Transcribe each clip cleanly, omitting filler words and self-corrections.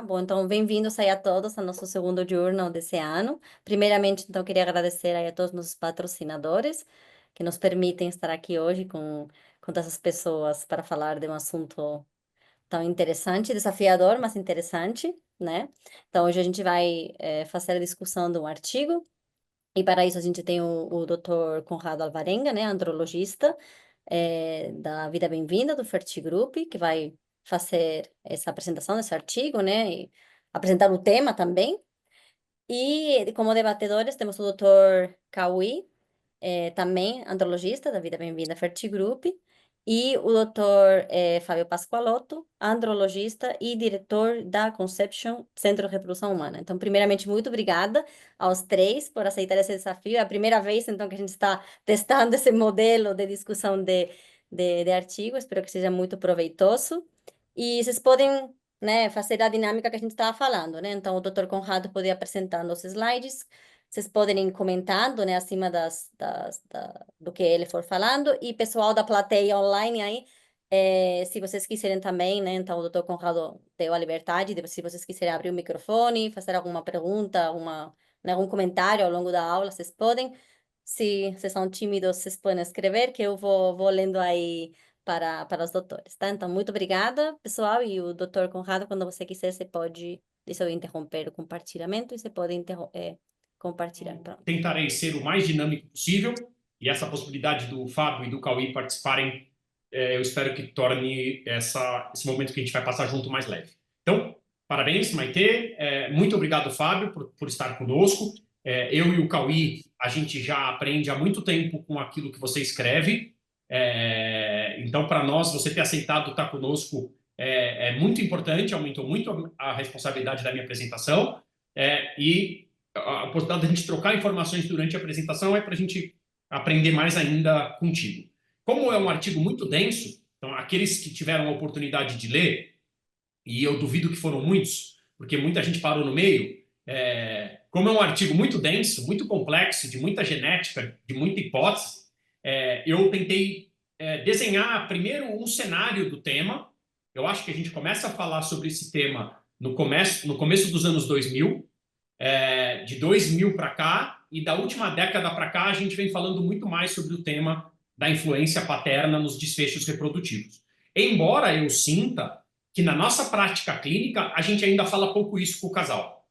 Tá bom, então bem-vindos aí a todos ao nosso segundo Journal desse ano. Primeiramente, então, queria agradecer aí a todos os nossos patrocinadores que nos permitem estar aqui hoje com essas pessoas para falar de um assunto tão interessante, desafiador, mas interessante, né? Então, hoje a gente vai fazer a discussão de um artigo e para isso a gente tem o Dr. Conrado Alvarenga, né, andrologista, da Vida Bem-vinda, do Fertigroup, que vai fazer essa apresentação desse artigo, né, e apresentar o tema também. E como debatedores temos o Dr. Cauí, também andrologista da Vida Bem-vinda Fertigroup, e o doutor Fábio Pascoalotto, andrologista e diretor da Conception Centro de Reprodução Humana. Então, primeiramente, muito obrigada aos três por aceitar esse desafio. É a primeira vez, então, que a gente está testando esse modelo de discussão de artigo. Espero que seja muito proveitoso. E vocês podem, né, fazer a dinâmica que a gente estava falando, né? Então, o doutor Conrado pode ir apresentando os slides, vocês podem ir comentando, né, acima do que ele for falando. E pessoal da plateia online aí, se vocês quiserem também, né, então o doutor Conrado deu a liberdade, de, se vocês quiserem abrir o microfone, fazer alguma pergunta, né, algum comentário ao longo da aula, vocês podem. Se vocês são tímidos, vocês podem escrever, que eu vou lendo aí para os doutores, tá? Então, muito obrigada, pessoal. E o doutor Conrado, quando você quiser, você pode, deixa eu interromper o compartilhamento, e você pode compartilhar. Pronto. Tentarei ser o mais dinâmico possível e essa possibilidade do Fábio e do Cauí participarem, eu espero que torne esse momento que a gente vai passar junto mais leve. Então, parabéns, Maitê. Muito obrigado, Fábio, por estar conosco. Eu e o Cauí, a gente já aprende há muito tempo com aquilo que você escreve. Então, para nós, você ter aceitado estar conosco é muito importante, aumentou muito a responsabilidade da minha apresentação. E a possibilidade de a gente trocar informações durante a apresentação é para a gente aprender mais ainda contigo. Como é um artigo muito denso, então aqueles que tiveram a oportunidade de ler, e eu duvido que foram muitos, porque muita gente parou no meio, como é um artigo muito denso, muito complexo, de muita genética, de muita hipótese, eu tentei desenhar primeiro um cenário do tema. Eu acho que a gente começa a falar sobre esse tema no começo dos anos 2000, de 2000 para cá, e da última década para cá a gente vem falando muito mais sobre o tema da influência paterna nos desfechos reprodutivos. Embora eu sinta que na nossa prática clínica a gente ainda fala pouco isso com o casal.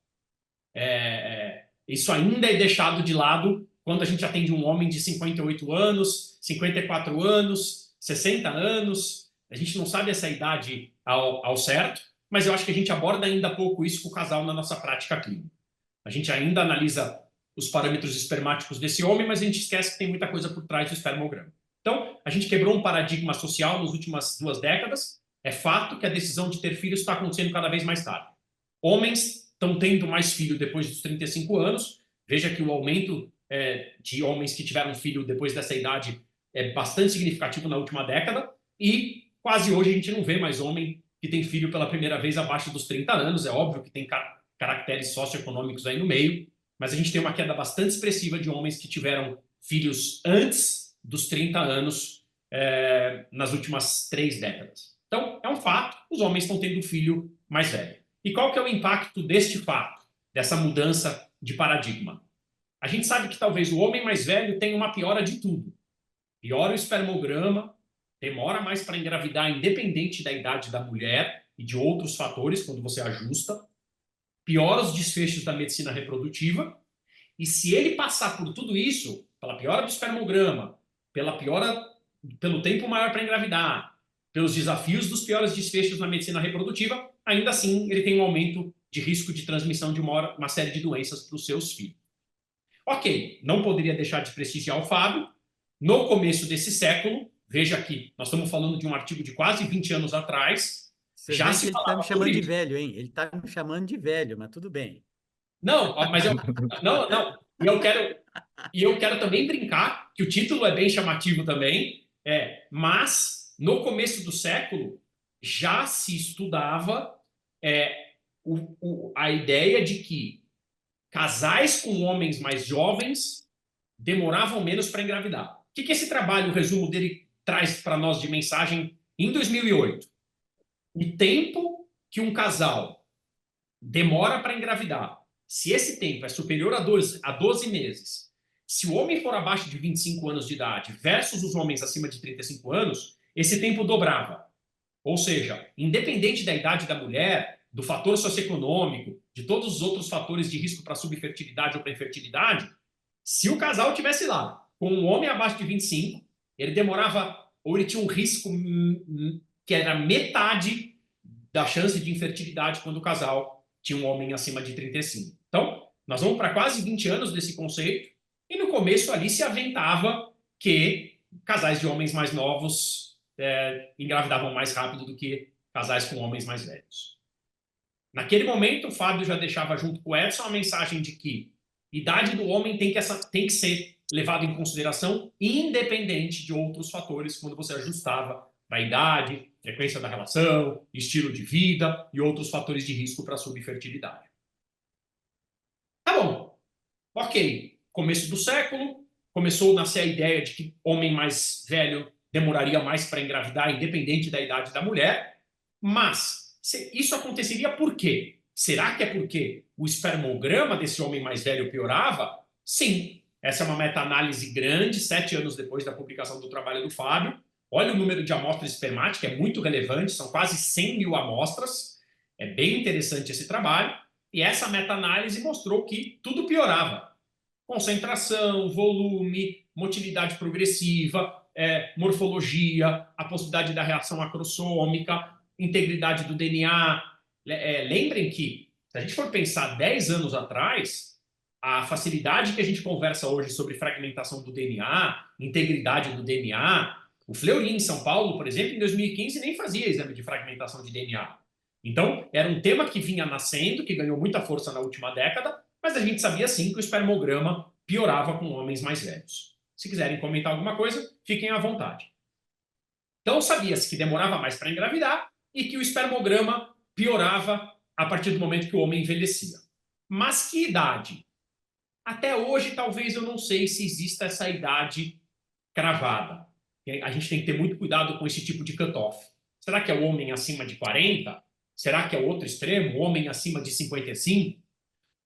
Isso ainda é deixado de lado quando a gente atende um homem de 58 anos, 54 anos, 60 anos. A gente não sabe essa idade ao certo, mas eu acho que a gente aborda ainda pouco isso com o casal na nossa prática clínica. A gente ainda analisa os parâmetros espermáticos desse homem, mas a gente esquece que tem muita coisa por trás do espermograma. Então, a gente quebrou um paradigma social nas últimas 2 décadas. É fato que a decisão de ter filhos está acontecendo cada vez mais tarde. Homens estão tendo mais filho depois dos 35 anos. Veja que o aumento de homens que tiveram filho depois dessa idade é bastante significativo na última década. E quase hoje a gente não vê mais homem que tem filho pela primeira vez abaixo dos 30 anos. É óbvio que tem caracteres socioeconômicos aí no meio, mas a gente tem uma queda bastante expressiva de homens que tiveram filhos antes dos 30 anos nas últimas 3 décadas. Então, é um fato, os homens estão tendo filho mais velho. E qual que é o impacto deste fato, dessa mudança de paradigma? A gente sabe que talvez o homem mais velho tenha uma piora de tudo. Piora o espermograma, demora mais para engravidar, independente da idade da mulher e de outros fatores, quando você ajusta. Piora os desfechos da medicina reprodutiva, e se ele passar por tudo isso, pela piora do espermograma, pelo tempo maior para engravidar, pelos desafios dos piores desfechos na medicina reprodutiva, ainda assim ele tem um aumento de risco de transmissão de uma série de doenças para os seus filhos. Ok, não poderia deixar de prestigiar o Fábio. No começo desse século, veja aqui, nós estamos falando de um artigo de quase 20 anos atrás, Você vê que ele está me chamando de velho, hein? Ele está me chamando de velho, mas tudo bem. Não, mas não. E eu quero também brincar que o título é bem chamativo também, mas no começo do século já se estudava a ideia de que casais com homens mais jovens demoravam menos para engravidar. O que esse trabalho, o resumo dele, traz para nós de mensagem em 2008? O tempo que um casal demora para engravidar, se esse tempo é superior a 12 meses, se o homem for abaixo de 25 anos de idade versus os homens acima de 35 anos, esse tempo dobrava. Ou seja, independente da idade da mulher, do fator socioeconômico, de todos os outros fatores de risco para subfertilidade ou para infertilidade, se o casal tivesse lá com um homem abaixo de 25, ele demorava, ou ele tinha um risco que era metade da chance de infertilidade quando o casal tinha um homem acima de 35. Então, nós vamos para quase 20 anos desse conceito, e no começo ali se aventava que casais de homens mais novos engravidavam mais rápido do que casais com homens mais velhos. Naquele momento, o Fábio já deixava junto com o Edson a mensagem de que a idade do homem tem que ser levada em consideração, independente de outros fatores, quando você ajustava a idade, frequência da relação, estilo de vida e outros fatores de risco para a subfertilidade. Tá bom. Ok. Começo do século, começou a nascer a ideia de que homem mais velho demoraria mais para engravidar, independente da idade da mulher, mas isso aconteceria por quê? Será que é porque o espermograma desse homem mais velho piorava? Sim, essa é uma meta-análise grande, 7 anos depois da publicação do trabalho do Fábio. Olha o número de amostras espermáticas, é muito relevante, são quase 100 mil amostras, é bem interessante esse trabalho, e essa meta-análise mostrou que tudo piorava. Concentração, volume, motilidade progressiva, morfologia, a possibilidade da reação acrossômica, integridade do DNA. Lembrem que, se a gente for pensar 10 anos atrás, a facilidade que a gente conversa hoje sobre fragmentação do DNA, integridade do DNA, o Fleury, em São Paulo, por exemplo, em 2015, nem fazia exame de fragmentação de DNA. Então, era um tema que vinha nascendo, que ganhou muita força na última década, mas a gente sabia sim que o espermograma piorava com homens mais velhos. Se quiserem comentar alguma coisa, fiquem à vontade. Então, sabia-se que demorava mais para engravidar e que o espermograma piorava a partir do momento que o homem envelhecia. Mas que idade? Até hoje, talvez eu não sei se exista essa idade cravada. A gente tem que ter muito cuidado com esse tipo de cutoff. Será que é o homem acima de 40? Será que é o outro extremo, o homem acima de 55?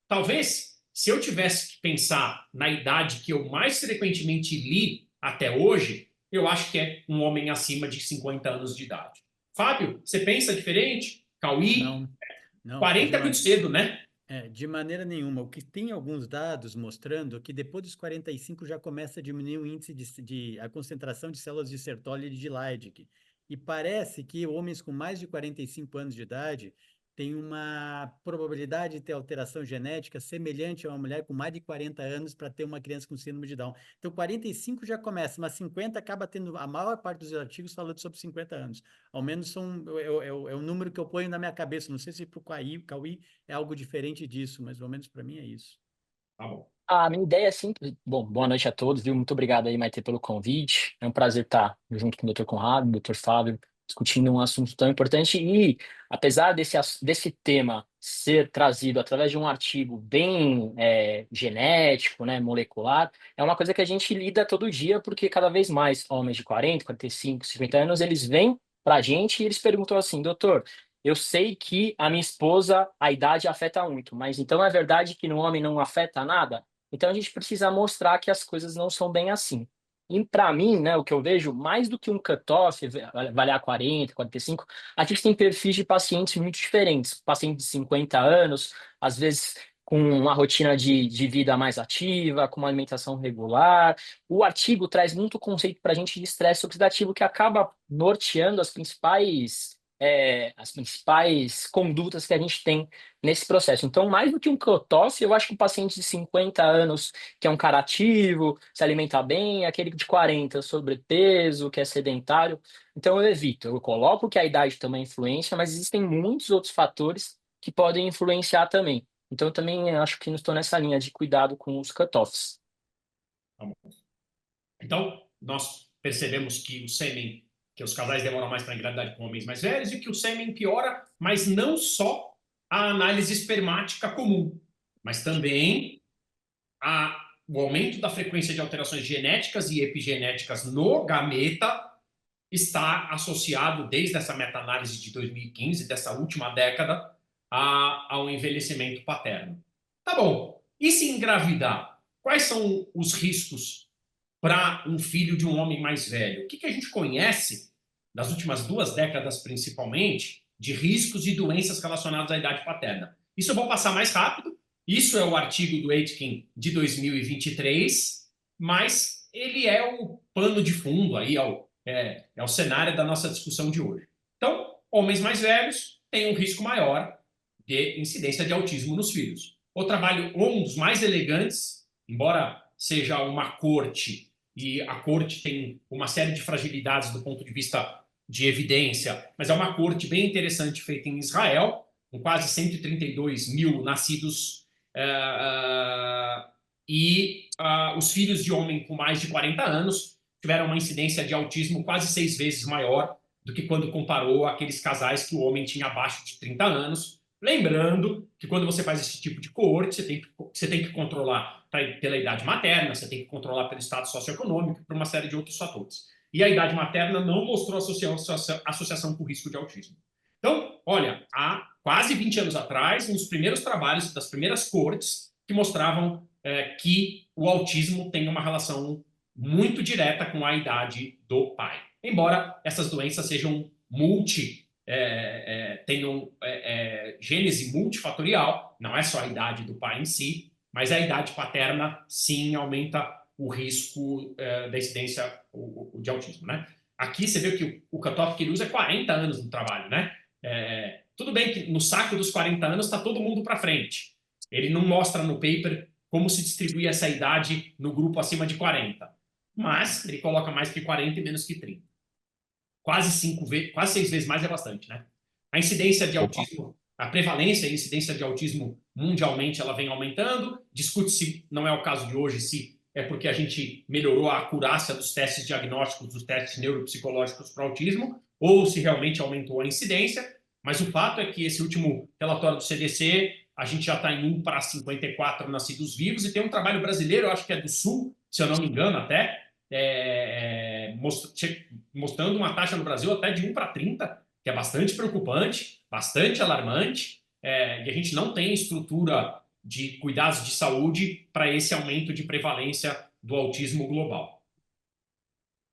Talvez, se eu tivesse que pensar na idade que eu mais frequentemente li até hoje, eu acho que é um homem acima de 50 anos de idade. Fábio, você pensa diferente? Cauí? Não, 40 é muito cedo, né? De maneira nenhuma. O que tem alguns dados mostrando que depois dos 45 já começa a diminuir o índice a concentração de células de Sertoli e de Leydig. E parece que homens com mais de 45 anos de idade têm uma probabilidade de ter alteração genética semelhante a uma mulher com mais de 40 anos para ter uma criança com síndrome de Down. Então, 45 já começa, mas 50 acaba tendo a maior parte dos artigos falando sobre 50 anos. Ao menos é o número que eu ponho na minha cabeça. Não sei se para o Cauí é algo diferente disso, mas pelo menos para mim é isso. Tá bom. A minha ideia é simples. Bom, boa noite a todos, viu? Muito obrigado aí, Maite, pelo convite. É um prazer estar junto com o Dr. Conrado, o Dr. Fábio, discutindo um assunto tão importante. E, apesar desse tema ser trazido através de um artigo bem genético, né, molecular, é uma coisa que a gente lida todo dia, porque cada vez mais homens de 40, 45, 50 anos, eles vêm para a gente e eles perguntam assim, doutor, eu sei que a minha esposa, a idade afeta muito, mas então é verdade que no homem não afeta nada? Então a gente precisa mostrar que as coisas não são bem assim. E para mim, né, o que eu vejo, mais do que um cutoff, avaliar 40, 45, a gente tem perfis de pacientes muito diferentes. Pacientes de 50 anos, às vezes com uma rotina de vida mais ativa, com uma alimentação regular. O artigo traz muito conceito para a gente de estresse oxidativo que acaba norteando as principais condutas que a gente tem nesse processo. Então, mais do que um cutoff, eu acho que o paciente de 50 anos, que é um cara ativo, se alimenta bem, aquele de 40, sobrepeso, que é sedentário, então eu evito. Eu coloco que a idade também influencia, mas existem muitos outros fatores que podem influenciar também. Então, eu também acho que não estou nessa linha de cuidado com os cutoffs. Tá bom. Então, nós percebemos que o sêmen, que os casais demoram mais para engravidar com homens mais velhos e que o sêmen piora, mas não só a análise espermática comum, mas também o aumento da frequência de alterações genéticas e epigenéticas no gameta está associado, desde essa meta-análise de 2015, dessa última década, ao envelhecimento paterno. Tá bom. E se engravidar? Quais são os riscos para um filho de um homem mais velho? O que a gente conhece, nas últimas 2 décadas principalmente, de riscos e doenças relacionadas à idade paterna? Isso eu vou passar mais rápido. Isso é o artigo do Aitken de 2023, mas ele é o pano de fundo, aí, é o cenário da nossa discussão de hoje. Então, homens mais velhos têm um risco maior de incidência de autismo nos filhos. O trabalho, um dos mais elegantes, embora seja uma corte, e a corte tem uma série de fragilidades do ponto de vista de evidência, mas é uma corte bem interessante feita em Israel, com quase 132 mil nascidos os filhos de homem com mais de 40 anos tiveram uma incidência de autismo quase 6 vezes maior do que quando comparou aqueles casais que o homem tinha abaixo de 30 anos. Lembrando que quando você faz esse tipo de coorte, você tem que controlar pela idade materna, você tem que controlar pelo status socioeconômico, por uma série de outros fatores. E a idade materna não mostrou associação com o risco de autismo. Então, olha, há quase 20 anos atrás, um dos primeiros trabalhos das primeiras coortes que mostravam que o autismo tem uma relação muito direta com a idade do pai. Embora essas doenças sejam tenham gênese multifatorial, não é só a idade do pai em si, mas a idade paterna sim aumenta o risco da incidência de autismo, né? Aqui você vê que o cutoff que ele usa é 40 anos no trabalho, né? Tudo bem que no saco dos 40 anos está todo mundo para frente. Ele não mostra no paper como se distribui essa idade no grupo acima de 40. Mas ele coloca mais que 40 e menos que 30. Quase 6 vezes mais é bastante, né? A incidência de autismo, a prevalência e a incidência de autismo mundialmente ela vem aumentando. Discute-se, não é o caso de hoje, se é porque a gente melhorou a acurácia dos testes diagnósticos, dos testes neuropsicológicos para autismo, ou se realmente aumentou a incidência. Mas o fato é que esse último relatório do CDC, a gente já está em 1 para 54 nascidos vivos, e tem um trabalho brasileiro, eu acho que é do Sul, se eu não me engano até, mostrando uma taxa no Brasil até de 1 para 30, que é bastante preocupante, bastante alarmante, e a gente não tem estrutura de cuidados de saúde para esse aumento de prevalência do autismo global.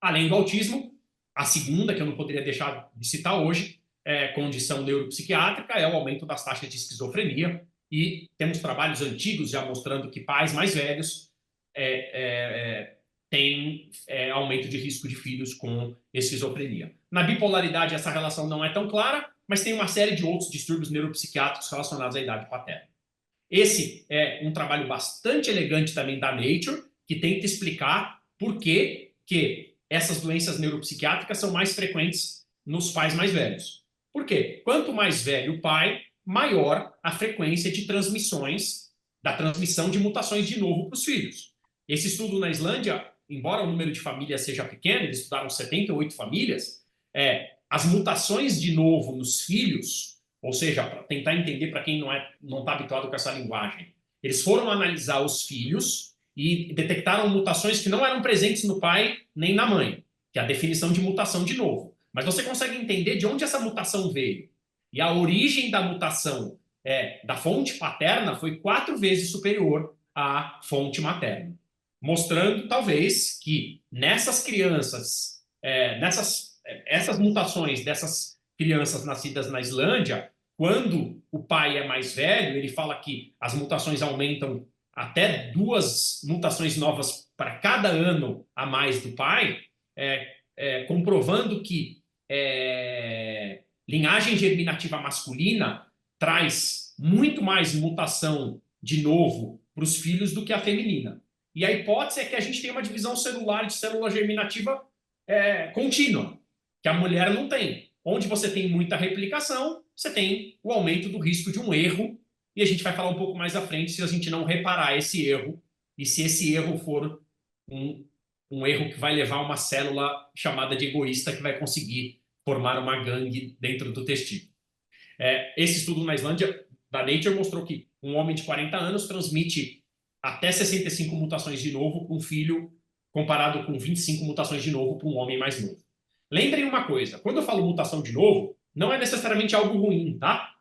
Além do autismo, a segunda, que eu não poderia deixar de citar hoje, condição neuropsiquiátrica, é o aumento das taxas de esquizofrenia, e temos trabalhos antigos já mostrando que pais mais velhos têm aumento de risco de filhos com esquizofrenia. Na bipolaridade, essa relação não é tão clara, mas tem uma série de outros distúrbios neuropsiquiátricos relacionados à idade paterna. Esse é um trabalho bastante elegante também da Nature, que tenta explicar por que essas doenças neuropsiquiátricas são mais frequentes nos pais mais velhos. Por quê? Quanto mais velho o pai, maior a frequência de da transmissão de mutações de novo para os filhos. Esse estudo na Islândia, embora o número de famílias seja pequeno, eles estudaram 78 famílias, as mutações de novo nos filhos, ou seja, para tentar entender para quem não está habituado com essa linguagem, eles foram analisar os filhos e detectaram mutações que não eram presentes no pai nem na mãe, que é a definição de mutação de novo. Mas você consegue entender de onde essa mutação veio. E a origem da mutação da fonte paterna foi 4 vezes superior à fonte materna. Mostrando, talvez, que nessas crianças, essas mutações dessas crianças nascidas na Islândia, quando o pai é mais velho, ele fala que as mutações aumentam até 2 mutações novas para cada ano a mais do pai, comprovando que linhagem germinativa masculina traz muito mais mutação de novo para os filhos do que a feminina. E a hipótese é que a gente tem uma divisão celular de célula germinativa contínua, que a mulher não tem. Onde você tem muita replicação, você tem o aumento do risco de um erro, e a gente vai falar um pouco mais à frente se a gente não reparar esse erro, e se esse erro for um erro que vai levar uma célula chamada de egoísta que vai conseguir formar uma gangue dentro do testículo. Esse estudo na Islândia, da Nature, mostrou que um homem de 40 anos transmite até 65 mutações de novo para um filho, comparado com 25 mutações de novo para um homem mais novo. Lembrem uma coisa, quando eu falo mutação de novo, não é necessariamente algo ruim, tá?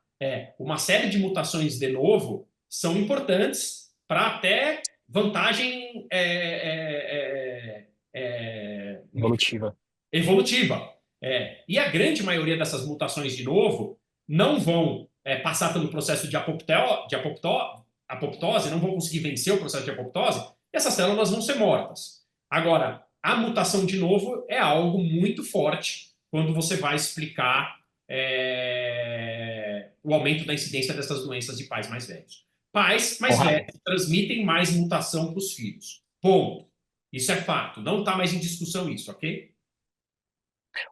uma série de mutações de novo são importantes para até vantagem Evolutiva. evolutiva. E a grande maioria dessas mutações de novo não vão passar pelo processo de apoptose, não vão conseguir vencer o processo de apoptose, e essas células vão ser mortas. Agora, a mutação de novo é algo muito forte quando você vai explicar o aumento da incidência dessas doenças de pais mais velhos. Pais mais Conrado, velhos transmitem mais mutação para os filhos. Ponto. Isso é fato. Não está mais em discussão isso, ok?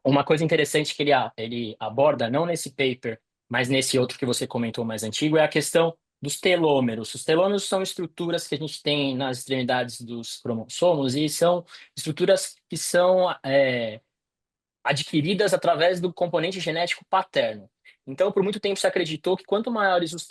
uma coisa interessante que ele aborda, não nesse paper, mas nesse outro que você comentou mais antigo, é a questão dos telômeros. Os telômeros são estruturas que a gente tem nas extremidades dos cromossomos e são estruturas que são adquiridas através do componente genético paterno. Então, por muito tempo se acreditou que quanto maiores os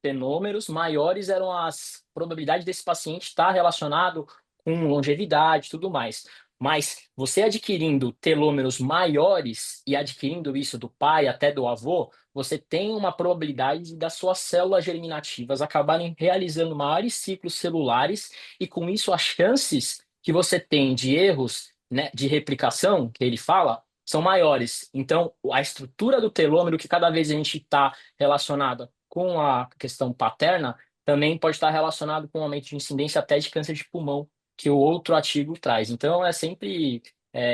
telômeros, maiores eram as probabilidades desse paciente estar relacionado com longevidade e tudo mais. Mas você adquirindo telômeros maiores e adquirindo isso do pai até do avô, você tem uma probabilidade das suas células germinativas acabarem realizando maiores ciclos celulares e com isso as chances que você tem de erros, né, de replicação, que ele fala, são maiores. Então, a estrutura do telômero, que cada vez a gente está relacionada com a questão paterna, também pode estar relacionado com um aumento de incidência até de câncer de pulmão, que o outro artigo traz. Então, sempre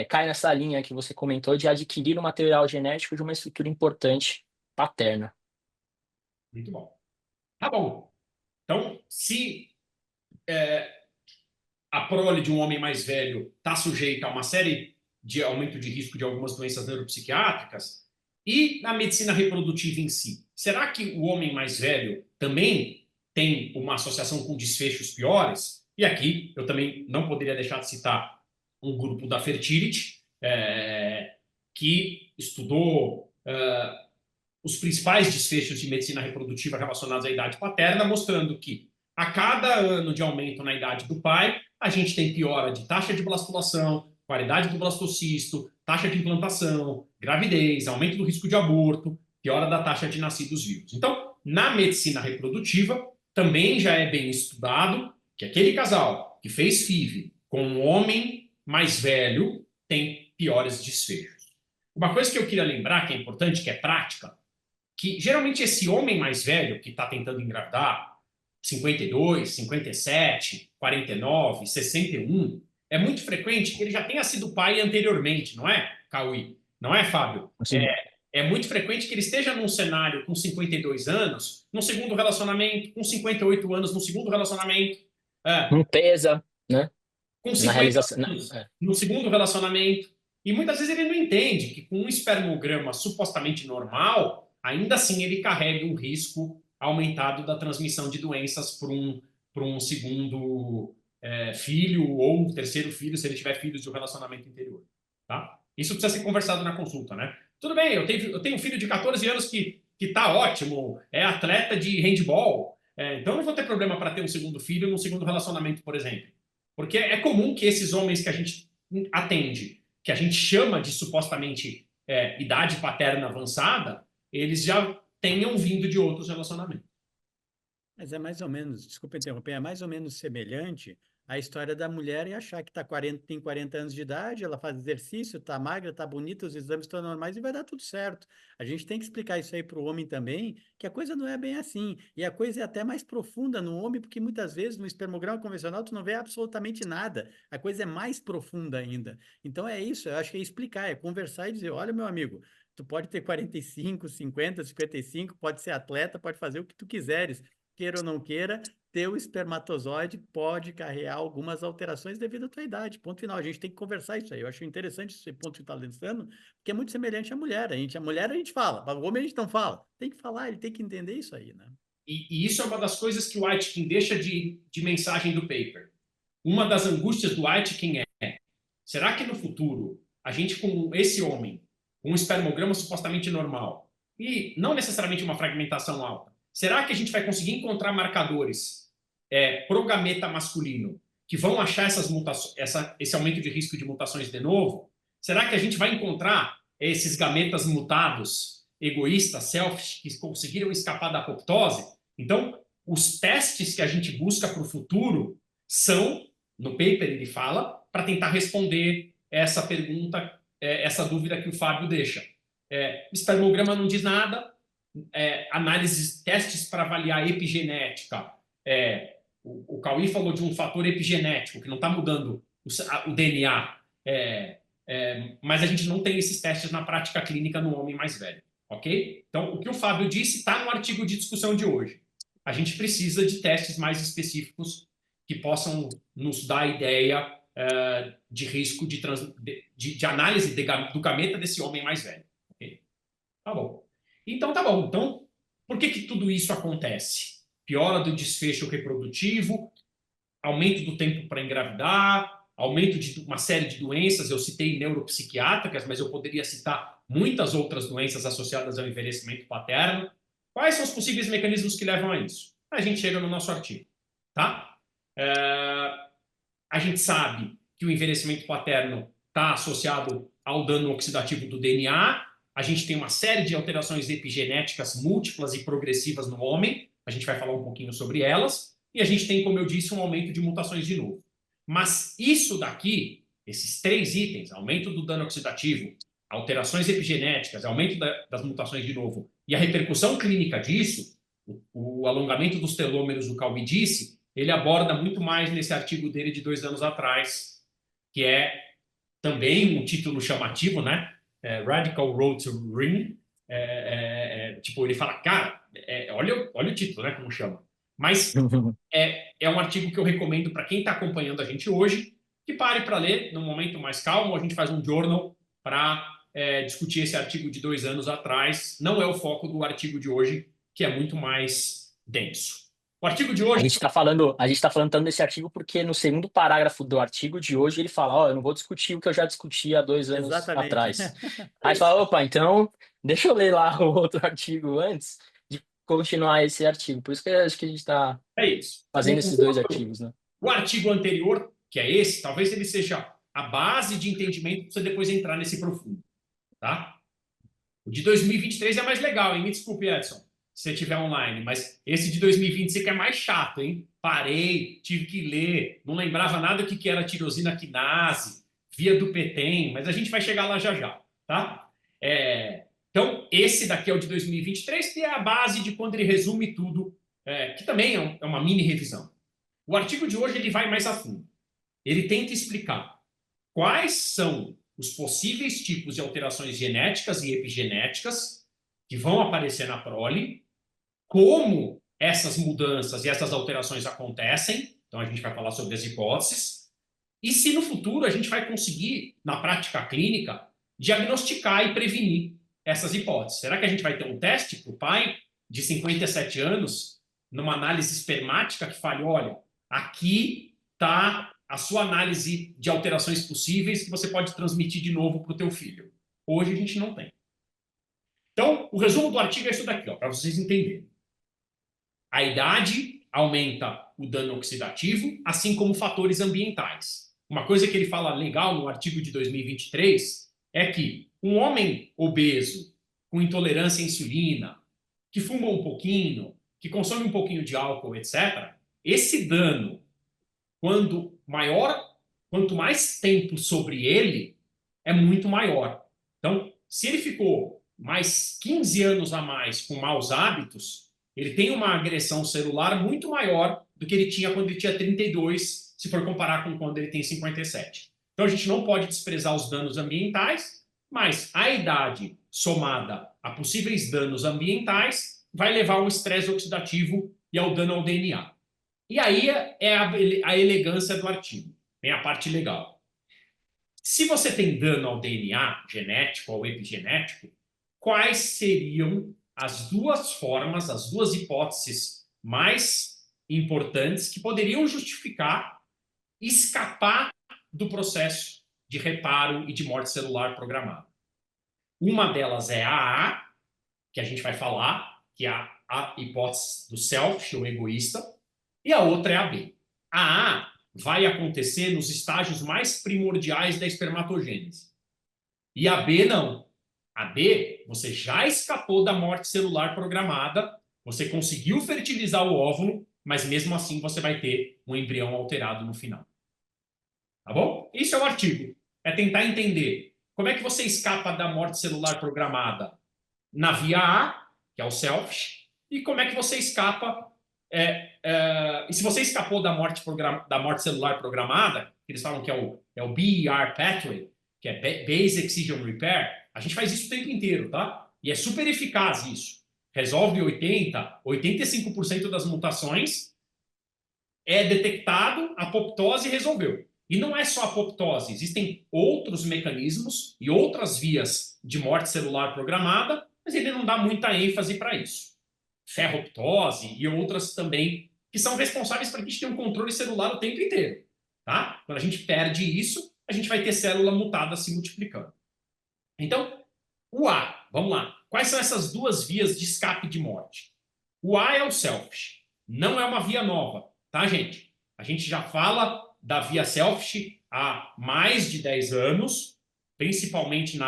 cai nessa linha que você comentou de adquirir o material genético de uma estrutura importante paterna. Muito bom. Tá bom. Então, se a prole de um homem mais velho está sujeita a uma série de aumento de risco de algumas doenças neuropsiquiátricas, e na medicina reprodutiva em si, será que o homem mais velho também tem uma associação com desfechos piores? E aqui eu também não poderia deixar de citar um grupo da Fertility, que estudou os principais desfechos de medicina reprodutiva relacionados à idade paterna, mostrando que a cada ano de aumento na idade do pai, a gente tem piora de taxa de blastulação, qualidade do blastocisto, taxa de implantação, gravidez, aumento do risco de aborto, piora da taxa de nascidos vivos. Então, na medicina reprodutiva, também já é bem estudado que aquele casal que fez FIV com um homem mais velho tem piores desfechos. Uma coisa que eu queria lembrar, que é importante, que é prática, que geralmente esse homem mais velho que está tentando engravidar, 52, 57, 49, 61, é muito frequente que ele já tenha sido pai anteriormente, não é, Cauí? Não é, Fábio? Assim, É muito frequente que ele esteja num cenário com 52 anos, num segundo relacionamento, com 58 anos, num segundo relacionamento, não pesa, né? com Na 50 realização. anos, no segundo relacionamento. E muitas vezes ele não entende que com um espermograma supostamente normal, ainda assim ele carrega um risco aumentado da transmissão de doenças para um segundo filho ou um terceiro filho, se ele tiver filhos de um relacionamento anterior. Tá? Isso precisa ser conversado na consulta, né? Tudo bem, eu tenho um filho de 14 anos que tá ótimo, é atleta de handball, então eu não vou ter problema para ter um segundo filho num segundo relacionamento, por exemplo. Porque é comum que esses homens que a gente atende, que a gente chama de supostamente idade paterna avançada, eles já tenham vindo de outros relacionamentos. Mas é mais ou menos, desculpa interromper, é mais ou menos semelhante à história da mulher e achar que tem 40 anos de idade, ela faz exercício, está magra, está bonita, os exames estão normais e vai dar tudo certo. A gente tem que explicar isso aí para o homem também, que a coisa não é bem assim. E a coisa é até mais profunda no homem, porque muitas vezes no espermograma convencional tu não vê absolutamente nada. A coisa é mais profunda ainda. Então é isso, eu acho que é explicar, é conversar e dizer, olha, meu amigo, tu pode ter 45, 50, 55, pode ser atleta, pode fazer o que tu quiseres. Queira ou não queira, teu espermatozoide pode carregar algumas alterações devido à tua idade. Ponto final. A gente tem que conversar isso aí. Eu acho interessante esse ponto que está lançando, porque é muito semelhante à mulher. A mulher a gente fala, mas o homem a gente não fala. Tem que falar, ele tem que entender isso aí, né? E isso é uma das coisas que o Aitken deixa de mensagem do paper. Uma das angústias do Aitken será que no futuro a gente com esse homem, com um espermograma supostamente normal, e não necessariamente uma fragmentação alta, será que a gente vai conseguir encontrar marcadores pro gameta masculino que vão achar essas mutações, esse aumento de risco de mutações de novo? Será que a gente vai encontrar esses gametas mutados egoístas, selfish, que conseguiram escapar da apoptose. Então, os testes que a gente busca para o futuro são, no paper ele fala, para tentar responder essa pergunta, essa dúvida que o Fábio deixa. Espermograma não diz nada, análises, testes para avaliar epigenética. O Cauí falou de um fator epigenético, que não está mudando o DNA, mas a gente não tem esses testes na prática clínica no homem mais velho. Ok? Então, o que o Fábio disse está no artigo de discussão de hoje. A gente precisa de testes mais específicos que possam nos dar a ideia de risco de análise do gameta desse homem mais velho. Okay? Tá bom. Então, tá bom. Então, por que tudo isso acontece? Piora do desfecho reprodutivo, aumento do tempo para engravidar, aumento de uma série de doenças. Eu citei neuropsiquiátricas, mas eu poderia citar muitas outras doenças associadas ao envelhecimento paterno. Quais são os possíveis mecanismos que levam a isso? A gente chega no nosso artigo. Tá? A gente sabe que o envelhecimento paterno está associado ao dano oxidativo do DNA. A gente tem uma série de alterações epigenéticas múltiplas e progressivas no homem. A gente vai falar um pouquinho sobre elas. E a gente tem, como eu disse, um aumento de mutações de novo. Mas isso daqui, esses 3 itens, aumento do dano oxidativo, alterações epigenéticas, aumento das mutações de novo, e a repercussão clínica disso, o alongamento dos telômeros, o Cauí disse, ele aborda muito mais nesse artigo dele de 2 anos atrás, que é também um título chamativo, né? Radical Road to Ring. Tipo, ele fala, cara, olha o título, né? Como chama. Mas é um artigo que eu recomendo para quem está acompanhando a gente hoje, que pare para ler num momento mais calmo. A gente faz um journal para discutir esse artigo de 2 anos atrás. Não é o foco do artigo de hoje, que é muito mais denso. O artigo de hoje... A gente tá falando tanto desse artigo porque no segundo parágrafo do artigo de hoje ele fala, eu não vou discutir o que eu já discuti há 2 anos Exatamente. atrás. Aí fala, opa, então deixa eu ler lá o outro artigo antes de continuar esse artigo. Por isso que acho que a gente está fazendo esses 2 artigos, né? O artigo anterior, que é esse, talvez ele seja a base de entendimento para você depois entrar nesse profundo. Tá? O de 2023 é mais legal, hein? Me desculpe, Edson, se você estiver online, mas esse de 2025 é mais chato, hein? Parei, tive que ler, não lembrava nada o que era tirosina quinase, via do PTEN, mas a gente vai chegar lá já já, tá? Então, esse daqui é o de 2023, que é a base de quando ele resume tudo, que também é uma mini revisão. O artigo de hoje ele vai mais a fundo. Ele tenta explicar quais são os possíveis tipos de alterações genéticas e epigenéticas que vão aparecer na prole, como essas mudanças e essas alterações acontecem, então a gente vai falar sobre as hipóteses, e se no futuro a gente vai conseguir, na prática clínica, diagnosticar e prevenir essas hipóteses. Será que a gente vai ter um teste para o pai de 57 anos, numa análise espermática que fale, olha, aqui está a sua análise de alterações possíveis que você pode transmitir de novo para o teu filho. Hoje a gente não tem. Então, o resumo do artigo é isso daqui, para vocês entenderem. A idade aumenta o dano oxidativo, assim como fatores ambientais. Uma coisa que ele fala legal no artigo de 2023 é que um homem obeso, com intolerância à insulina, que fuma um pouquinho, que consome um pouquinho de álcool, etc., esse dano, quanto mais tempo sobre ele, é muito maior. Então, se ele ficou mais 15 anos a mais com maus hábitos, ele tem uma agressão celular muito maior do que ele tinha quando ele tinha 32, se for comparar com quando ele tem 57. Então, a gente não pode desprezar os danos ambientais, mas a idade somada a possíveis danos ambientais vai levar ao estresse oxidativo e ao dano ao DNA. E aí é a elegância do artigo, vem a parte legal. Se você tem dano ao DNA genético ou epigenético, quais seriam as 2 formas, as 2 hipóteses mais importantes que poderiam justificar escapar do processo de reparo e de morte celular programada? Uma delas é a A, que a gente vai falar, que é a hipótese do selfish, o egoísta, e a outra é a B. A A vai acontecer nos estágios mais primordiais da espermatogênese. E a B não. A D, você já escapou da morte celular programada, você conseguiu fertilizar o óvulo, mas mesmo assim você vai ter um embrião alterado no final. Tá bom? Isso é o artigo. É tentar entender como é que você escapa da morte celular programada na via A, que é o selfish, e como é que você escapa... e se você escapou da morte celular programada, que eles falam que é o BER pathway, que é Base Excision Repair, a gente faz isso o tempo inteiro, tá? E é super eficaz isso. Resolve 85% das mutações, é detectado, apoptose e resolveu. E não é só apoptose, existem outros mecanismos e outras vias de morte celular programada, mas ele não dá muita ênfase para isso. Ferroptose e outras também, que são responsáveis para que a gente tenha um controle celular o tempo inteiro. Tá? Quando a gente perde isso, a gente vai ter célula mutada se multiplicando. Então, o A, vamos lá. Quais são essas duas vias de escape de morte? O A é o selfish. Não é uma via nova, tá, gente? A gente já fala da via selfish há mais de 10 anos, principalmente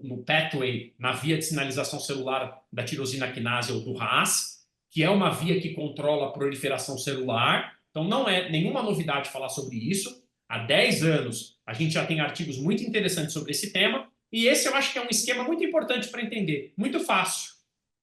no pathway, na via de sinalização celular da tirosina quinase ou do RAS, que é uma via que controla a proliferação celular. Então, não é nenhuma novidade falar sobre isso. Há 10 anos, a gente já tem artigos muito interessantes sobre esse tema, e esse eu acho que é um esquema muito importante para entender. Muito fácil.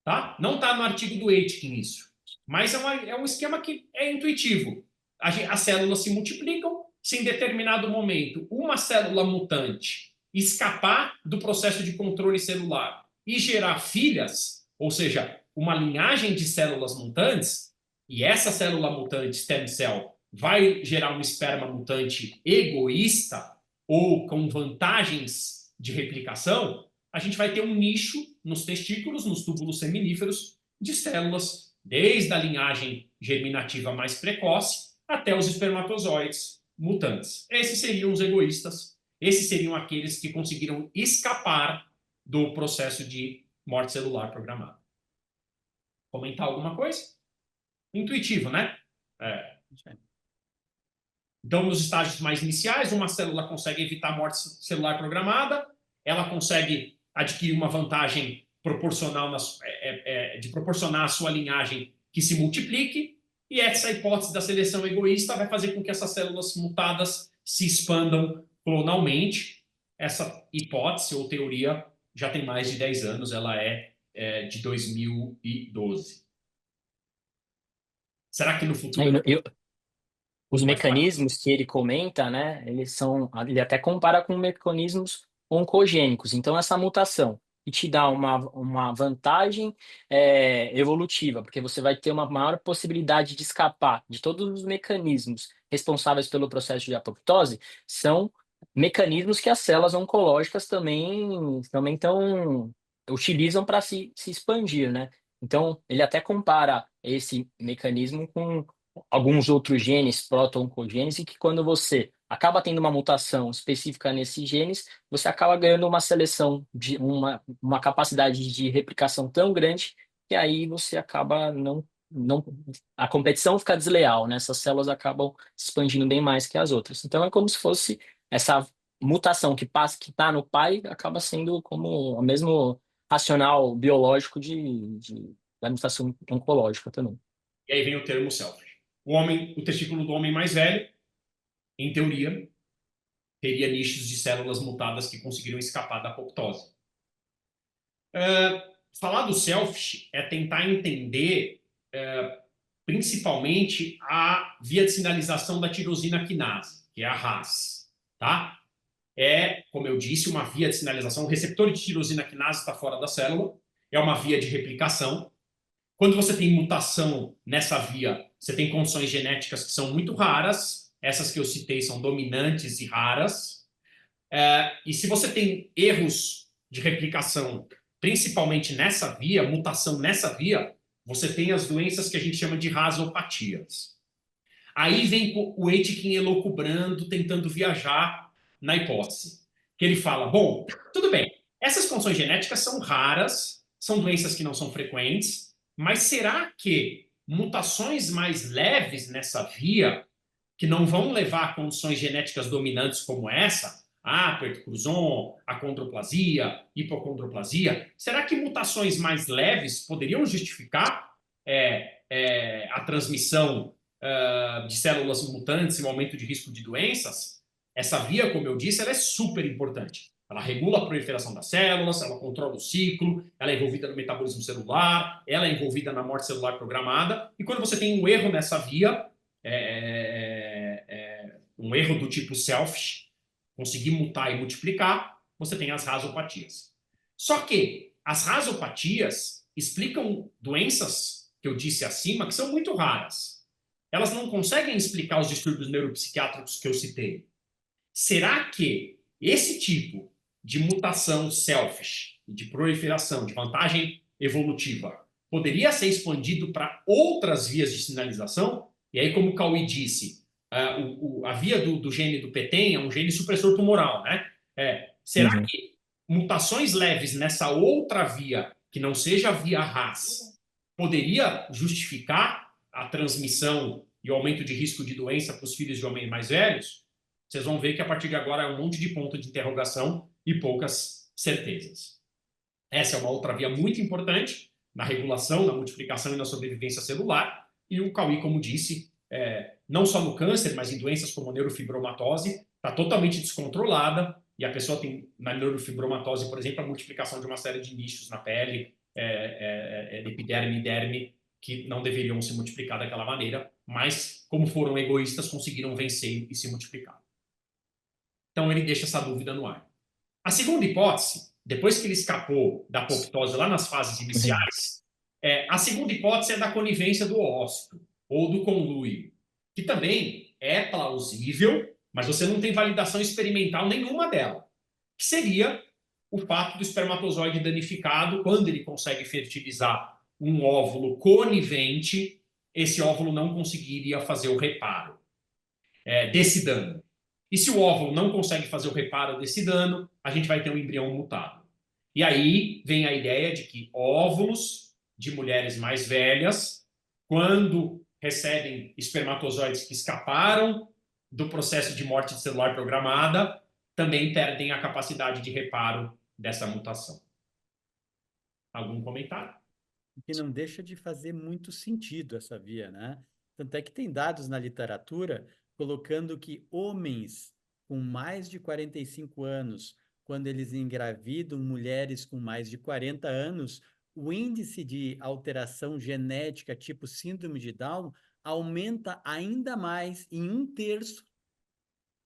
Tá? Não está no artigo do Aitken isso. Mas é um esquema que é intuitivo. As células se multiplicam, se em determinado momento uma célula mutante escapar do processo de controle celular e gerar filhas, ou seja, uma linhagem de células mutantes, e essa célula mutante, stem cell, vai gerar um esperma mutante egoísta ou com vantagens de replicação, a gente vai ter um nicho nos testículos, nos túbulos seminíferos, de células, desde a linhagem germinativa mais precoce até os espermatozoides mutantes. Esses seriam os egoístas, esses seriam aqueles que conseguiram escapar do processo de morte celular programada. Comentar alguma coisa? Intuitivo, né? Então, nos estágios mais iniciais, uma célula consegue evitar a morte celular programada, ela consegue adquirir uma vantagem proporcional de proporcionar à sua linhagem que se multiplique, e essa hipótese da seleção egoísta vai fazer com que essas células mutadas se expandam clonalmente. Essa hipótese ou teoria já tem mais de 10 anos, ela é de 2012. Será que no futuro... Os mecanismos que ele comenta, né, ele até compara com mecanismos oncogênicos. Então, essa mutação que te dá uma vantagem evolutiva, porque você vai ter uma maior possibilidade de escapar de todos os mecanismos responsáveis pelo processo de apoptose, são mecanismos que as células oncológicas também utilizam para se expandir, né? Então, ele até compara esse mecanismo com alguns outros genes proto-oncogenes, e que quando você acaba tendo uma mutação específica nesses genes, você acaba ganhando uma seleção de uma capacidade de replicação tão grande que aí você acaba não a competição fica desleal, né? Essas células acabam se expandindo bem mais que as outras. Então é como se fosse essa mutação que está no pai acaba sendo como o mesmo racional biológico da mutação oncológica também. E aí vem o termo selfish. O testículo do homem mais velho, em teoria, teria nichos de células mutadas que conseguiram escapar da apoptose. Falar do selfish é tentar entender principalmente a via de sinalização da tirosina quinase, que é a RAS. Tá? É, como eu disse, uma via de sinalização. O receptor de tirosina quinase está fora da célula, é uma via de replicação. Quando você tem mutação nessa via, você tem condições genéticas que são muito raras. Essas que eu citei são dominantes e raras. E se você tem erros de replicação, principalmente nessa via, mutação nessa via, você tem as doenças que a gente chama de rasopatias. Aí vem o Aitken elucubrando, tentando viajar na hipótese. Que ele fala, bom, tudo bem, essas condições genéticas são raras, são doenças que não são frequentes, mas será que mutações mais leves nessa via, que não vão levar a condições genéticas dominantes como essa, a Aperto-Cruzon, achondroplasia, hipocondroplasia, será que mutações mais leves poderiam justificar a transmissão de células mutantes e o aumento de risco de doenças? Essa via, como eu disse, ela é super importante. Ela regula a proliferação das células, ela controla o ciclo, ela é envolvida no metabolismo celular, ela é envolvida na morte celular programada. E quando você tem um erro nessa via, um erro do tipo selfish, conseguir mutar e multiplicar, você tem as rasopatias. Só que as rasopatias explicam doenças que eu disse acima que são muito raras. Elas não conseguem explicar os distúrbios neuropsiquiátricos que eu citei. Será que esse tipo de mutação selfish, de proliferação, de vantagem evolutiva, poderia ser expandido para outras vias de sinalização? E aí, como o Cauê disse, a via do gene do PTEN é um gene supressor tumoral, né? Será que mutações leves nessa outra via, que não seja a via RAS, poderia justificar a transmissão e o aumento de risco de doença para os filhos de homens mais velhos? Vocês vão ver que a partir de agora é um monte de ponto de interrogação e poucas certezas. Essa é uma outra via muito importante na regulação, na multiplicação e na sobrevivência celular. E o Cauê, como disse, não só no câncer, mas em doenças como a neurofibromatose, está totalmente descontrolada e a pessoa tem, na neurofibromatose, por exemplo, a multiplicação de uma série de nichos na pele, epiderme e derme, que não deveriam se multiplicar daquela maneira, mas, como foram egoístas, conseguiram vencer e se multiplicar. Então, ele deixa essa dúvida no ar. A segunda hipótese, depois que ele escapou da apoptose lá nas fases iniciais, a segunda hipótese é da conivência do ósseo, ou do conluio, que também é plausível, mas você não tem validação experimental nenhuma dela, que seria o fato do espermatozoide danificado, quando ele consegue fertilizar um óvulo conivente, esse óvulo não conseguiria fazer o reparo desse dano. E se o óvulo não consegue fazer o reparo desse dano, a gente vai ter um embrião mutado. E aí vem a ideia de que óvulos de mulheres mais velhas, quando recebem espermatozoides que escaparam do processo de morte celular programada, também perdem a capacidade de reparo dessa mutação. Algum comentário? Que não deixa de fazer muito sentido essa via, né? Tanto é que tem dados na literatura colocando que homens com mais de 45 anos, quando eles engravidam mulheres com mais de 40 anos, o índice de alteração genética tipo síndrome de Down aumenta ainda mais em 1/3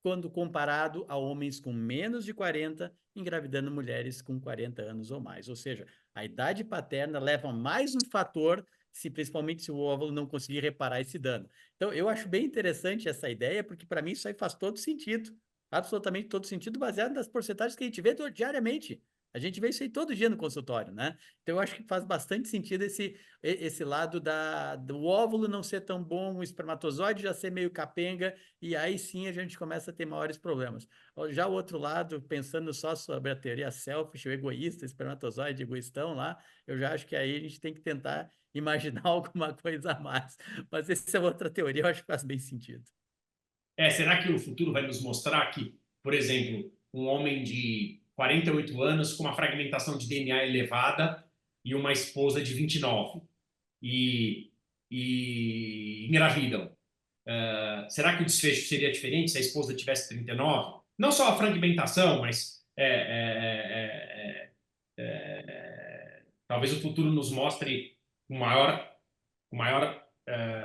quando comparado a homens com menos de 40 engravidando mulheres com 40 anos ou mais. Ou seja, a idade paterna leva mais um fator, principalmente se o óvulo não conseguir reparar esse dano. Então, eu acho bem interessante essa ideia, porque para mim isso aí faz todo sentido, absolutamente todo sentido, baseado nas porcentagens que a gente vê diariamente. A gente vê isso aí todo dia no consultório, né? Então, eu acho que faz bastante sentido esse lado do óvulo não ser tão bom, o espermatozoide já ser meio capenga, e aí sim a gente começa a ter maiores problemas. Já o outro lado, pensando só sobre a teoria selfish, o egoísta, espermatozoide, egoístão lá, eu já acho que aí a gente tem que tentar imaginar alguma coisa a mais. Mas essa é outra teoria, eu acho que faz bem sentido. Será que o futuro vai nos mostrar que, por exemplo, um homem de 48 anos com uma fragmentação de DNA elevada e uma esposa de 29 e engravidam? Será que o desfecho seria diferente se a esposa tivesse 39? Não só a fragmentação, mas talvez o futuro nos mostre com maior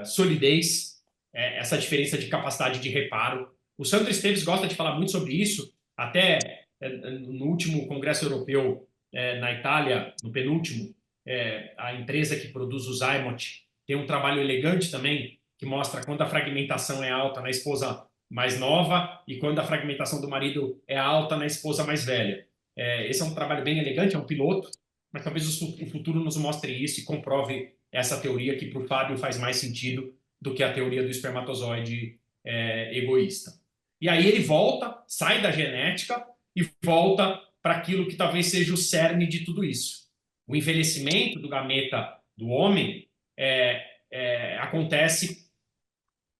solidez essa diferença de capacidade de reparo. O Sandro Esteves gosta de falar muito sobre isso, até no último Congresso Europeu na Itália, no penúltimo, a empresa que produz o Zymote tem um trabalho elegante também, que mostra quando a fragmentação é alta na esposa mais nova e quando a fragmentação do marido é alta na esposa mais velha. Esse é um trabalho bem elegante, é um piloto, mas talvez o futuro nos mostre isso e comprove essa teoria que para o Fábio faz mais sentido do que a teoria do espermatozoide egoísta. E aí ele volta, sai da genética e volta para aquilo que talvez seja o cerne de tudo isso. O envelhecimento do gameta do homem acontece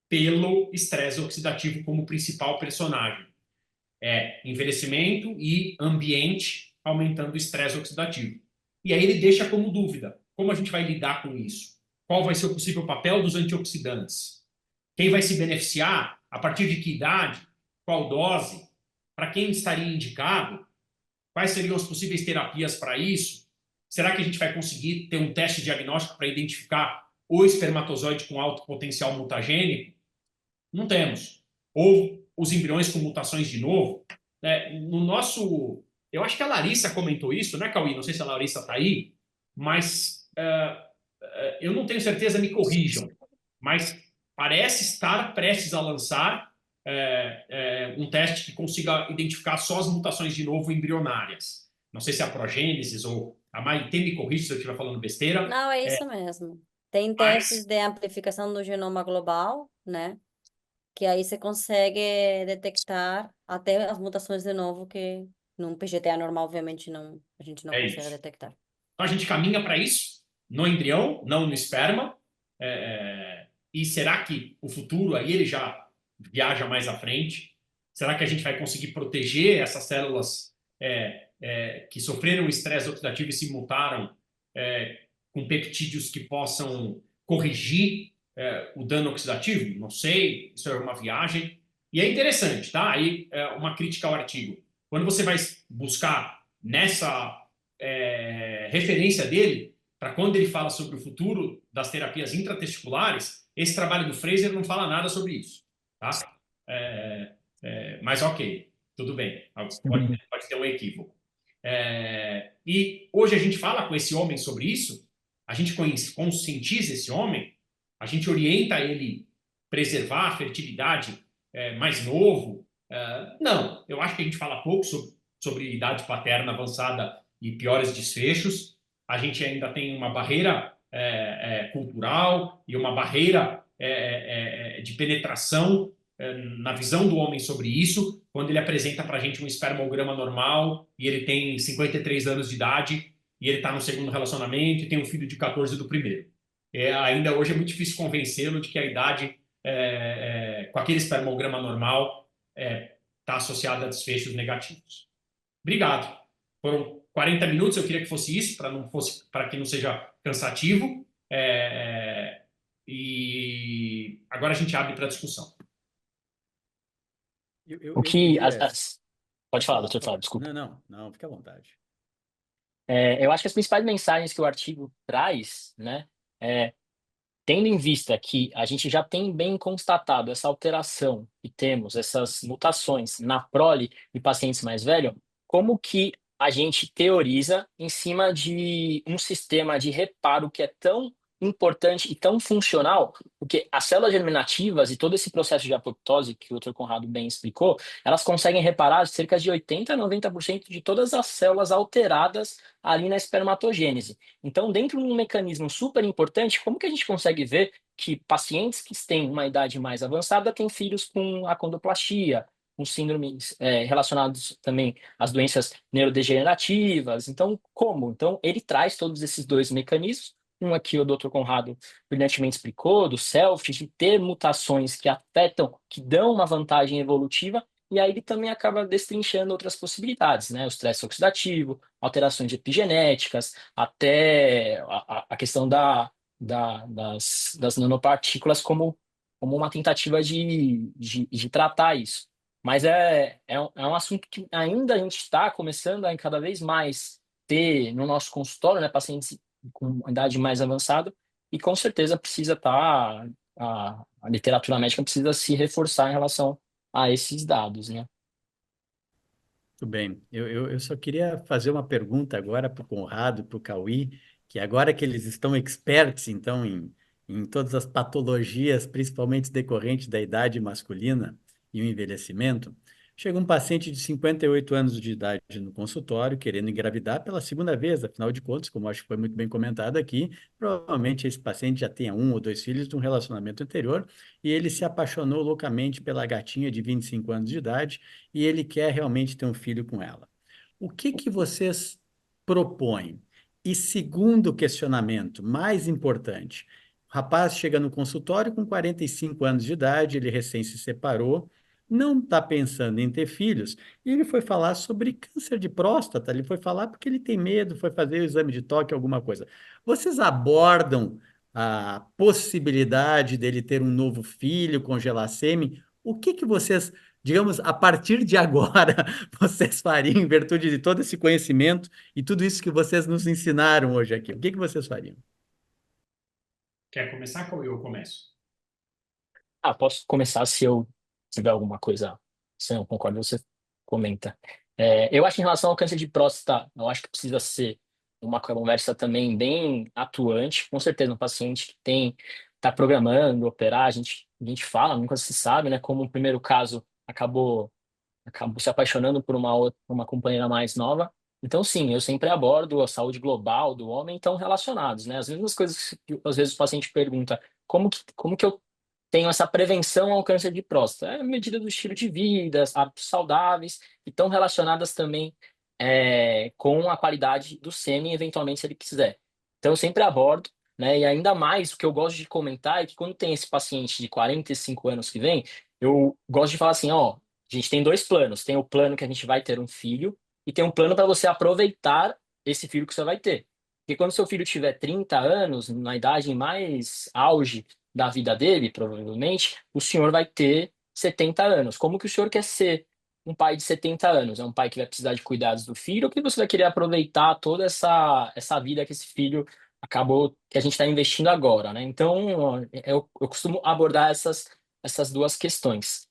pelo estresse oxidativo como principal personagem. É envelhecimento e ambiente aumentando o estresse oxidativo. E aí ele deixa como dúvida, como a gente vai lidar com isso? Qual vai ser o possível papel dos antioxidantes? Quem vai se beneficiar? A partir de que idade? Qual dose? Para quem estaria indicado? Quais seriam as possíveis terapias para isso? Será que a gente vai conseguir ter um teste diagnóstico para identificar o espermatozoide com alto potencial mutagênico? Não temos. Ou os embriões com mutações de novo. No nosso. Eu acho que a Larissa comentou isso, né, Cauí? Não sei se a Larissa está aí, mas eu não tenho certeza, me corrijam. Mas parece estar prestes a lançar um teste que consiga identificar só as mutações de novo embrionárias. Não sei se é a progênesis ou a Maitê me corrige se eu estiver falando besteira, Não, é isso mesmo. Tem testes mas de amplificação do genoma global, né? Que aí você consegue detectar até as mutações de novo que num PGTA normal, obviamente, não, a gente não é consegue isso. detectar. Então a gente caminha para isso, no embrião, não no esperma. E será que o futuro aí ele já viaja mais à frente? Será que a gente vai conseguir proteger essas células que sofreram estresse oxidativo e se mutaram com peptídeos que possam corrigir o dano oxidativo? Não sei, isso é uma viagem. E é interessante, tá? Aí uma crítica ao artigo. Quando você vai buscar nessa referência dele, para quando ele fala sobre o futuro das terapias intratesticulares, esse trabalho do Fraser não fala nada sobre isso. Tá? Mas ok, tudo bem, pode ter um equívoco. E hoje a gente fala com esse homem sobre isso, a gente conscientiza esse homem, a gente orienta ele preservar a fertilidade mais novo. Não, eu acho que a gente fala pouco sobre idade paterna avançada e piores desfechos. A gente ainda tem uma barreira cultural e uma barreira de penetração na visão do homem sobre isso, quando ele apresenta para a gente um espermograma normal e ele tem 53 anos de idade e ele está no segundo relacionamento e tem um filho de 14 do primeiro. Ainda hoje é muito difícil convencê-lo de que a idade com aquele espermograma normal está associada a desfechos negativos. Obrigado. Foram 40 minutos, eu queria que fosse isso, para que não seja cansativo. E agora a gente abre para discussão. O Eu que queria... pode falar, doutor Por favor. Fábio, desculpa. Não, fica à vontade. Eu acho que as principais mensagens que o artigo traz, né, tendo em vista que a gente já tem bem constatado essa alteração e temos essas mutações na prole de pacientes mais velhos, como que a gente teoriza em cima de um sistema de reparo que é tão importante e tão funcional, porque as células germinativas e todo esse processo de apoptose que o Dr. Conrado bem explicou, elas conseguem reparar cerca de 80 a 90% de todas as células alteradas ali na espermatogênese. Então, dentro de um mecanismo super importante, como que a gente consegue ver que pacientes que têm uma idade mais avançada têm filhos com acondroplastia, com síndromes relacionados também às doenças neurodegenerativas? Então, como? Então, ele traz todos esses dois mecanismos. Um aqui o Dr. Conrado brilhantemente explicou, do self, de ter mutações que afetam, que dão uma vantagem evolutiva, e aí ele também acaba destrinchando outras possibilidades, né? O estresse oxidativo, alterações epigenéticas, até a questão das nanopartículas como uma tentativa de tratar isso. Mas é um assunto que ainda a gente está começando a cada vez mais ter no nosso consultório, né, pacientes com idade mais avançada, e com certeza precisa estar, a literatura médica precisa se reforçar em relação a esses dados, né? Tudo bem. Eu só queria fazer uma pergunta agora para o Conrado, para o Cauí, que agora que eles estão experts, então, em todas as patologias, principalmente decorrentes da idade masculina e o envelhecimento, chega um paciente de 58 anos de idade no consultório, querendo engravidar pela segunda vez, afinal de contas, como acho que foi muito bem comentado aqui, provavelmente esse paciente já tenha um ou dois filhos de um relacionamento anterior, e ele se apaixonou loucamente pela gatinha de 25 anos de idade, e ele quer realmente ter um filho com ela. O que que vocês propõem? E segundo questionamento, mais importante, o rapaz chega no consultório com 45 anos de idade, ele recém se separou, não está pensando em ter filhos, e ele foi falar sobre câncer de próstata, ele foi falar porque ele tem medo, foi fazer o exame de toque, alguma coisa. Vocês abordam a possibilidade dele ter um novo filho, congelar sêmen? O que que vocês, digamos, a partir de agora, vocês fariam em virtude de todo esse conhecimento e tudo isso que vocês nos ensinaram hoje aqui? O que que vocês fariam? Quer começar ou eu começo? Ah, posso começar se eu tiver alguma coisa, se eu não concordo, você comenta. Eu acho que em relação ao câncer de próstata, eu acho que precisa ser uma conversa também bem atuante. Com certeza, um paciente que está programando operar, a gente fala, nunca se sabe, né? Como o primeiro caso acabou se apaixonando por uma companheira mais nova. Então, sim, eu sempre abordo a saúde global do homem, estão relacionados, né? As mesmas coisas que às vezes o paciente pergunta, como que eu tenho essa prevenção ao câncer de próstata? É a medida do estilo de vida, hábitos saudáveis, e estão relacionadas também com a qualidade do sêmen, eventualmente, se ele quiser. Então, eu sempre abordo, né? E ainda mais, o que eu gosto de comentar é que quando tem esse paciente de 45 anos que vem, eu gosto de falar assim, ó, a gente tem dois planos. Tem o plano que a gente vai ter um filho e tem um plano para você aproveitar esse filho que você vai ter. Porque quando seu filho tiver 30 anos, na idade mais auge da vida dele, provavelmente, o senhor vai ter 70 anos. Como que o senhor quer ser um pai de 70 anos? É um pai que vai precisar de cuidados do filho ou que você vai querer aproveitar toda essa vida que esse filho acabou, que a gente está investindo agora, né? Então, eu costumo abordar essas duas questões.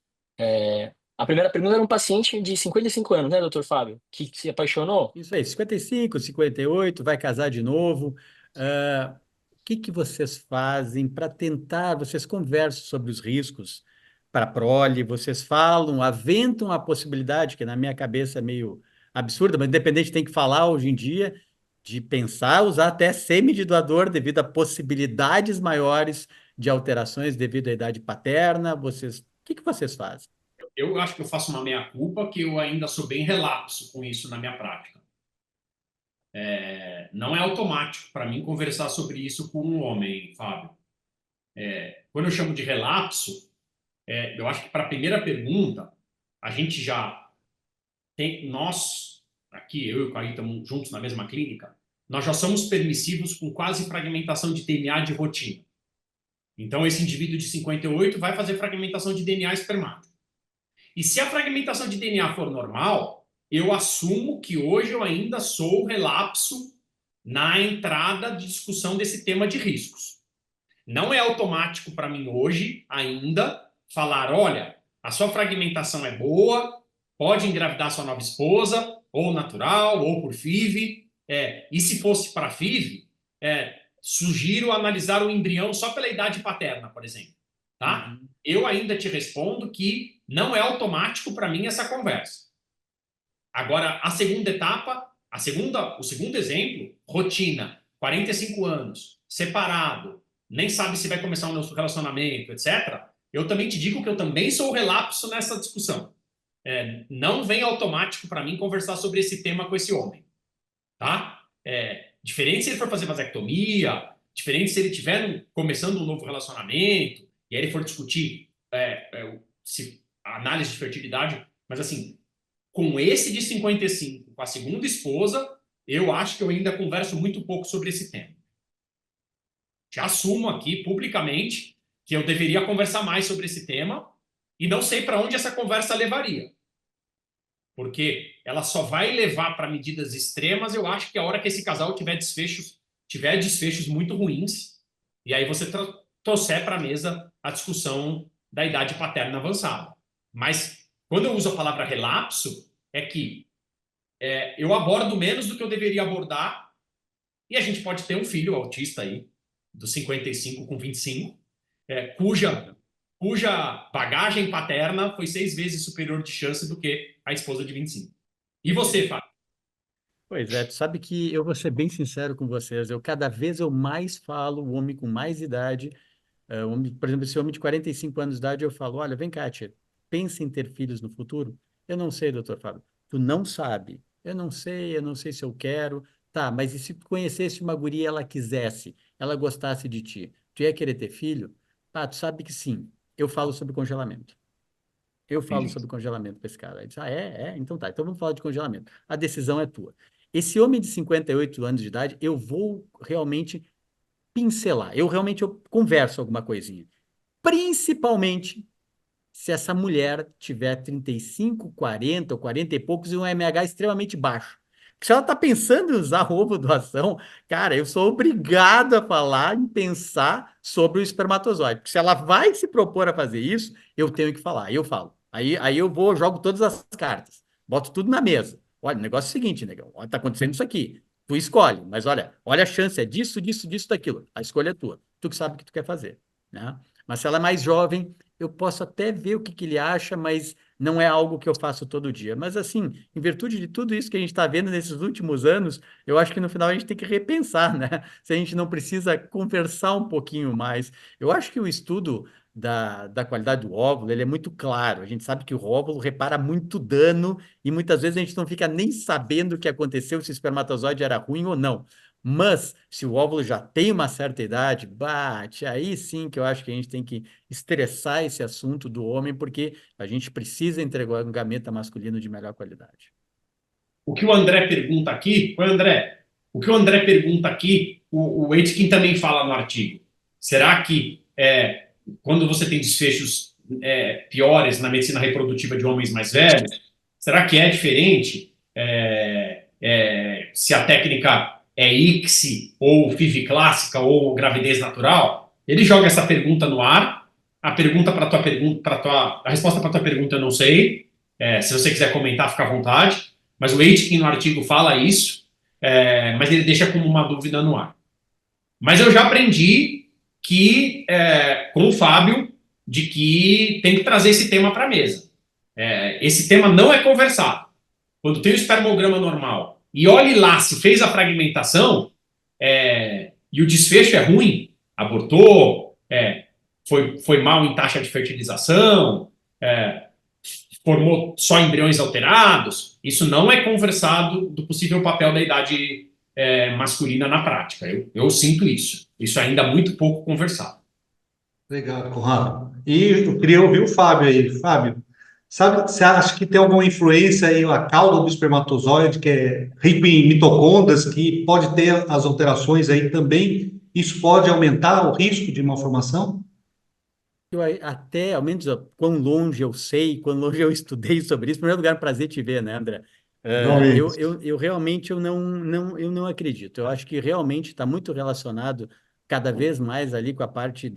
A primeira pergunta era um paciente de 55 anos, né, doutor Fábio, que se apaixonou. Isso aí, 55, 58, vai casar de novo. O que que vocês fazem para tentar? Vocês conversam sobre os riscos para a prole, vocês falam, aventam a possibilidade, que na minha cabeça é meio absurda, mas independente tem que falar hoje em dia, de pensar usar até semi-doador devido a possibilidades maiores de alterações devido à idade paterna. O que que vocês fazem? Eu acho que eu faço uma meia-culpa, que eu ainda sou bem relapso com isso na minha prática. Não é automático para mim conversar sobre isso com um homem, Fábio. Quando eu chamo de relapso, eu acho que para a primeira pergunta, a gente já tem, nós, aqui, eu e o Caí estamos juntos na mesma clínica, nós já somos permissivos com quase fragmentação de DNA de rotina. Então, esse indivíduo de 58 vai fazer fragmentação de DNA espermático. E se a fragmentação de DNA for normal, eu assumo que hoje eu ainda sou relapso na entrada de discussão desse tema de riscos. Não é automático para mim hoje ainda falar, olha, a sua fragmentação é boa, pode engravidar sua nova esposa, ou natural, ou por FIV. E se fosse para FIV, sugiro analisar o embrião só pela idade paterna, por exemplo. Tá? Uhum. Eu ainda te respondo que não é automático para mim essa conversa. Agora, a segunda etapa, o segundo exemplo, rotina, 45 anos, separado, nem sabe se vai começar um novo relacionamento, etc. Eu também te digo que eu também sou relapso nessa discussão. Não vem automático para mim conversar sobre esse tema com esse homem, tá? Diferente se ele for fazer vasectomia, diferente se ele estiver começando um novo relacionamento, e aí ele for discutir se a análise de fertilidade, mas assim, com esse de 55, com a segunda esposa, eu acho que eu ainda converso muito pouco sobre esse tema. Já assumo aqui publicamente que eu deveria conversar mais sobre esse tema e não sei para onde essa conversa levaria. Porque ela só vai levar para medidas extremas, eu acho que a hora que esse casal tiver desfechos muito ruins, e aí você trouxer para a mesa a discussão da idade paterna avançada. Mas quando eu uso a palavra relapso, é que eu abordo menos do que eu deveria abordar, e a gente pode ter um filho autista aí, dos 55 com 25, cuja bagagem paterna foi 6 vezes superior de chance do que a esposa de 25. E você, Fábio? Pois é, tu sabe que eu vou ser bem sincero com vocês, cada vez eu mais falo, o homem com mais idade, por exemplo, esse homem de 45 anos de idade, eu falo, olha, vem cá, tia, pensa em ter filhos no futuro? Eu não sei, doutor Fábio, tu não sabe, eu não sei se eu quero, tá, mas e se tu conhecesse uma guria e ela quisesse, ela gostasse de ti, tu ia querer ter filho? Tá, tu sabe que sim, eu falo sobre congelamento. Eu falo Entendi. sobre congelamento para esse cara. Ele disse, então tá, então vamos falar de congelamento. A decisão é tua. Esse homem de 58 anos de idade, eu vou realmente pincelar. Eu converso alguma coisinha. Principalmente se essa mulher tiver 35, 40 ou 40 e poucos e um MH extremamente baixo. Se ela está pensando em usar ovo doação, cara, eu sou obrigado a falar em pensar sobre o espermatozoide. Porque se ela vai se propor a fazer isso, eu tenho que falar. Aí eu falo. Aí eu vou, jogo todas as cartas. Boto tudo na mesa. Olha, o negócio é o seguinte, negão. Olha, tá acontecendo isso aqui. Tu escolhe, mas olha a chance, é disso, disso, disso, daquilo. A escolha é tua. Tu que sabe o que tu quer fazer, né? Mas se ela é mais jovem, eu posso até ver o que ele acha, mas não é algo que eu faço todo dia. Mas, assim, em virtude de tudo isso que a gente está vendo nesses últimos anos, eu acho que no final a gente tem que repensar, né? Se a gente não precisa conversar um pouquinho mais. Eu acho que o estudo da qualidade do óvulo, ele é muito claro. A gente sabe que o óvulo repara muito dano e muitas vezes a gente não fica nem sabendo o que aconteceu, se o espermatozoide era ruim ou não. Mas, se o óvulo já tem uma certa idade, bate, aí sim que eu acho que a gente tem que estressar esse assunto do homem, porque a gente precisa entregar um gameta masculino de melhor qualidade. O que o André pergunta aqui, oi André, o que o André pergunta aqui, o Aitken também fala no artigo. Será que quando você tem desfechos piores na medicina reprodutiva de homens mais velhos, será que é diferente se a técnica é ICSI ou FIV clássica ou gravidez natural? Ele joga essa pergunta no ar. A pergunta para tua pergunta, a resposta para tua pergunta eu não sei. Se você quiser comentar, fica à vontade. Mas o Aitken no artigo fala isso, mas ele deixa como uma dúvida no ar. Mas eu já aprendi com o Fábio de que tem que trazer esse tema para a mesa. Esse tema não é conversado. Quando tem o espermograma normal e olhe lá se fez a fragmentação e o desfecho é ruim, abortou, foi mal em taxa de fertilização, formou só embriões alterados, isso não é conversado do possível papel da idade masculina na prática. Eu sinto isso. Isso ainda é muito pouco conversado. Legal, Conrado. E eu queria ouvir o Fábio aí. Fábio, sabe, você acha que tem alguma influência aí a cauda do espermatozoide, que é rico em mitocôndrias, que pode ter as alterações aí também? Isso pode aumentar o risco de malformação? Até, ao menos, ó, quão longe eu sei, quão longe eu estudei sobre isso. Em primeiro lugar, prazer te ver, né, André? Igualmente. Eu realmente eu não acredito. Eu acho que realmente está muito relacionado cada vez mais ali com a parte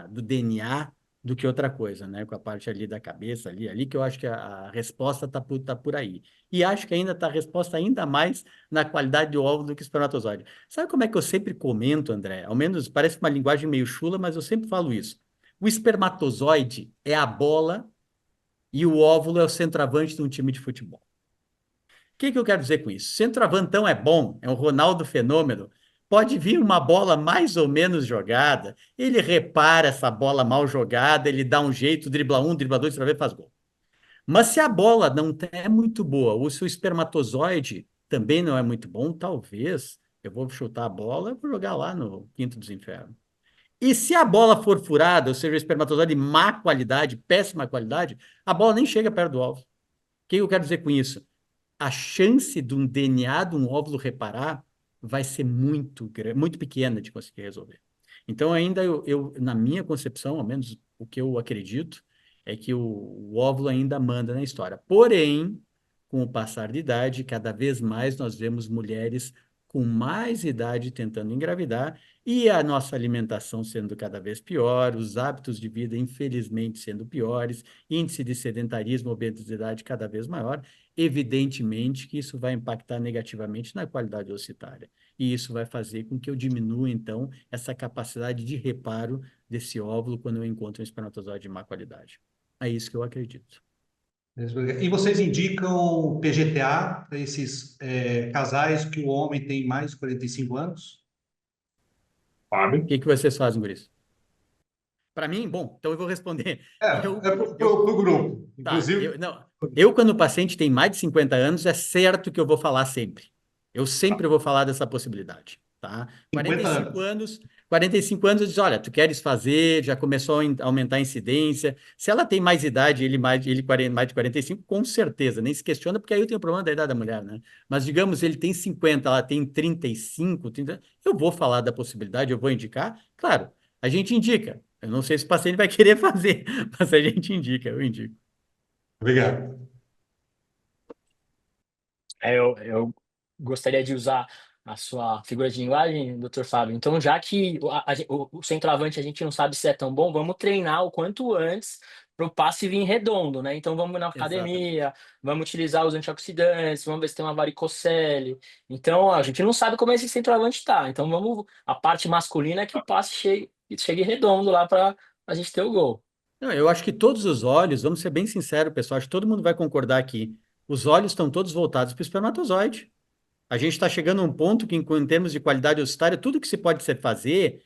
do DNA do que outra coisa, né? Com a parte ali da cabeça, ali que eu acho que a resposta tá por aí. E acho que ainda está a resposta ainda mais na qualidade do óvulo do que o espermatozoide. Sabe como é que eu sempre comento, André? Ao menos parece uma linguagem meio chula, mas eu sempre falo isso. O espermatozoide é a bola e o óvulo é o centroavante de um time de futebol. O que eu quero dizer com isso? Centroavantão é bom, é um Ronaldo fenômeno. Pode vir uma bola mais ou menos jogada, ele repara essa bola mal jogada, ele dá um jeito, dribla um, dribla dois, outra vez faz gol. Mas se a bola não é muito boa, ou se o espermatozoide também não é muito bom, talvez eu vou chutar a bola e vou jogar lá no quinto dos infernos. E se a bola for furada, ou seja, o espermatozoide de má qualidade, péssima qualidade, a bola nem chega perto do alvo. O que eu quero dizer com isso? A chance de um DNA de um óvulo reparar vai ser muito pequena de conseguir resolver. Então, ainda na minha concepção, ao menos o que eu acredito, é que o óvulo ainda manda na história. Porém, com o passar de idade, cada vez mais nós vemos mulheres com mais idade tentando engravidar e a nossa alimentação sendo cada vez pior, os hábitos de vida, infelizmente, sendo piores, índice de sedentarismo, obesidade cada vez maior. Evidentemente que isso vai impactar negativamente na qualidade ocitária. E isso vai fazer com que eu diminua, então, essa capacidade de reparo desse óvulo quando eu encontro um espermatozoide de má qualidade. É isso que eu acredito. E vocês indicam PGTA para esses casais que o homem tem mais de 45 anos? Fábio? O que vocês fazem, Guris? Para mim, bom, então eu vou responder. É Eu, para eu, o grupo, tá, inclusive. quando o paciente tem mais de 50 anos, é certo que eu vou falar sempre. Eu sempre vou falar dessa possibilidade. tá? 50 45 anos. anos, 45 anos, diz, olha, tu queres fazer, já começou a aumentar a incidência. Se ela tem mais idade, mais de 45, com certeza, nem se questiona, porque aí eu tenho o problema da idade da mulher, né? Mas digamos, ele tem 50, ela tem 35, 30, eu vou falar da possibilidade, eu vou indicar, claro, a gente indica. Eu não sei se o paciente vai querer fazer, mas a gente indica, eu indico. Obrigado. Eu gostaria de usar a sua figura de linguagem, doutor Fábio. Então, já que o centroavante a gente não sabe se é tão bom, vamos treinar o quanto antes para o passe vir redondo, né? Então, vamos na Exatamente. academia, vamos utilizar os antioxidantes, vamos ver se tem uma varicocele. Então, a gente não sabe como esse centroavante está. Então, a parte masculina é que o passe chegue redondo lá para a gente ter o gol. Não, eu acho que todos os olhos, vamos ser bem sinceros, pessoal, acho que todo mundo vai concordar aqui. Os olhos estão todos voltados para o espermatozoide. A gente está chegando a um ponto que, em termos de qualidade ossária, tudo que se pode ser fazer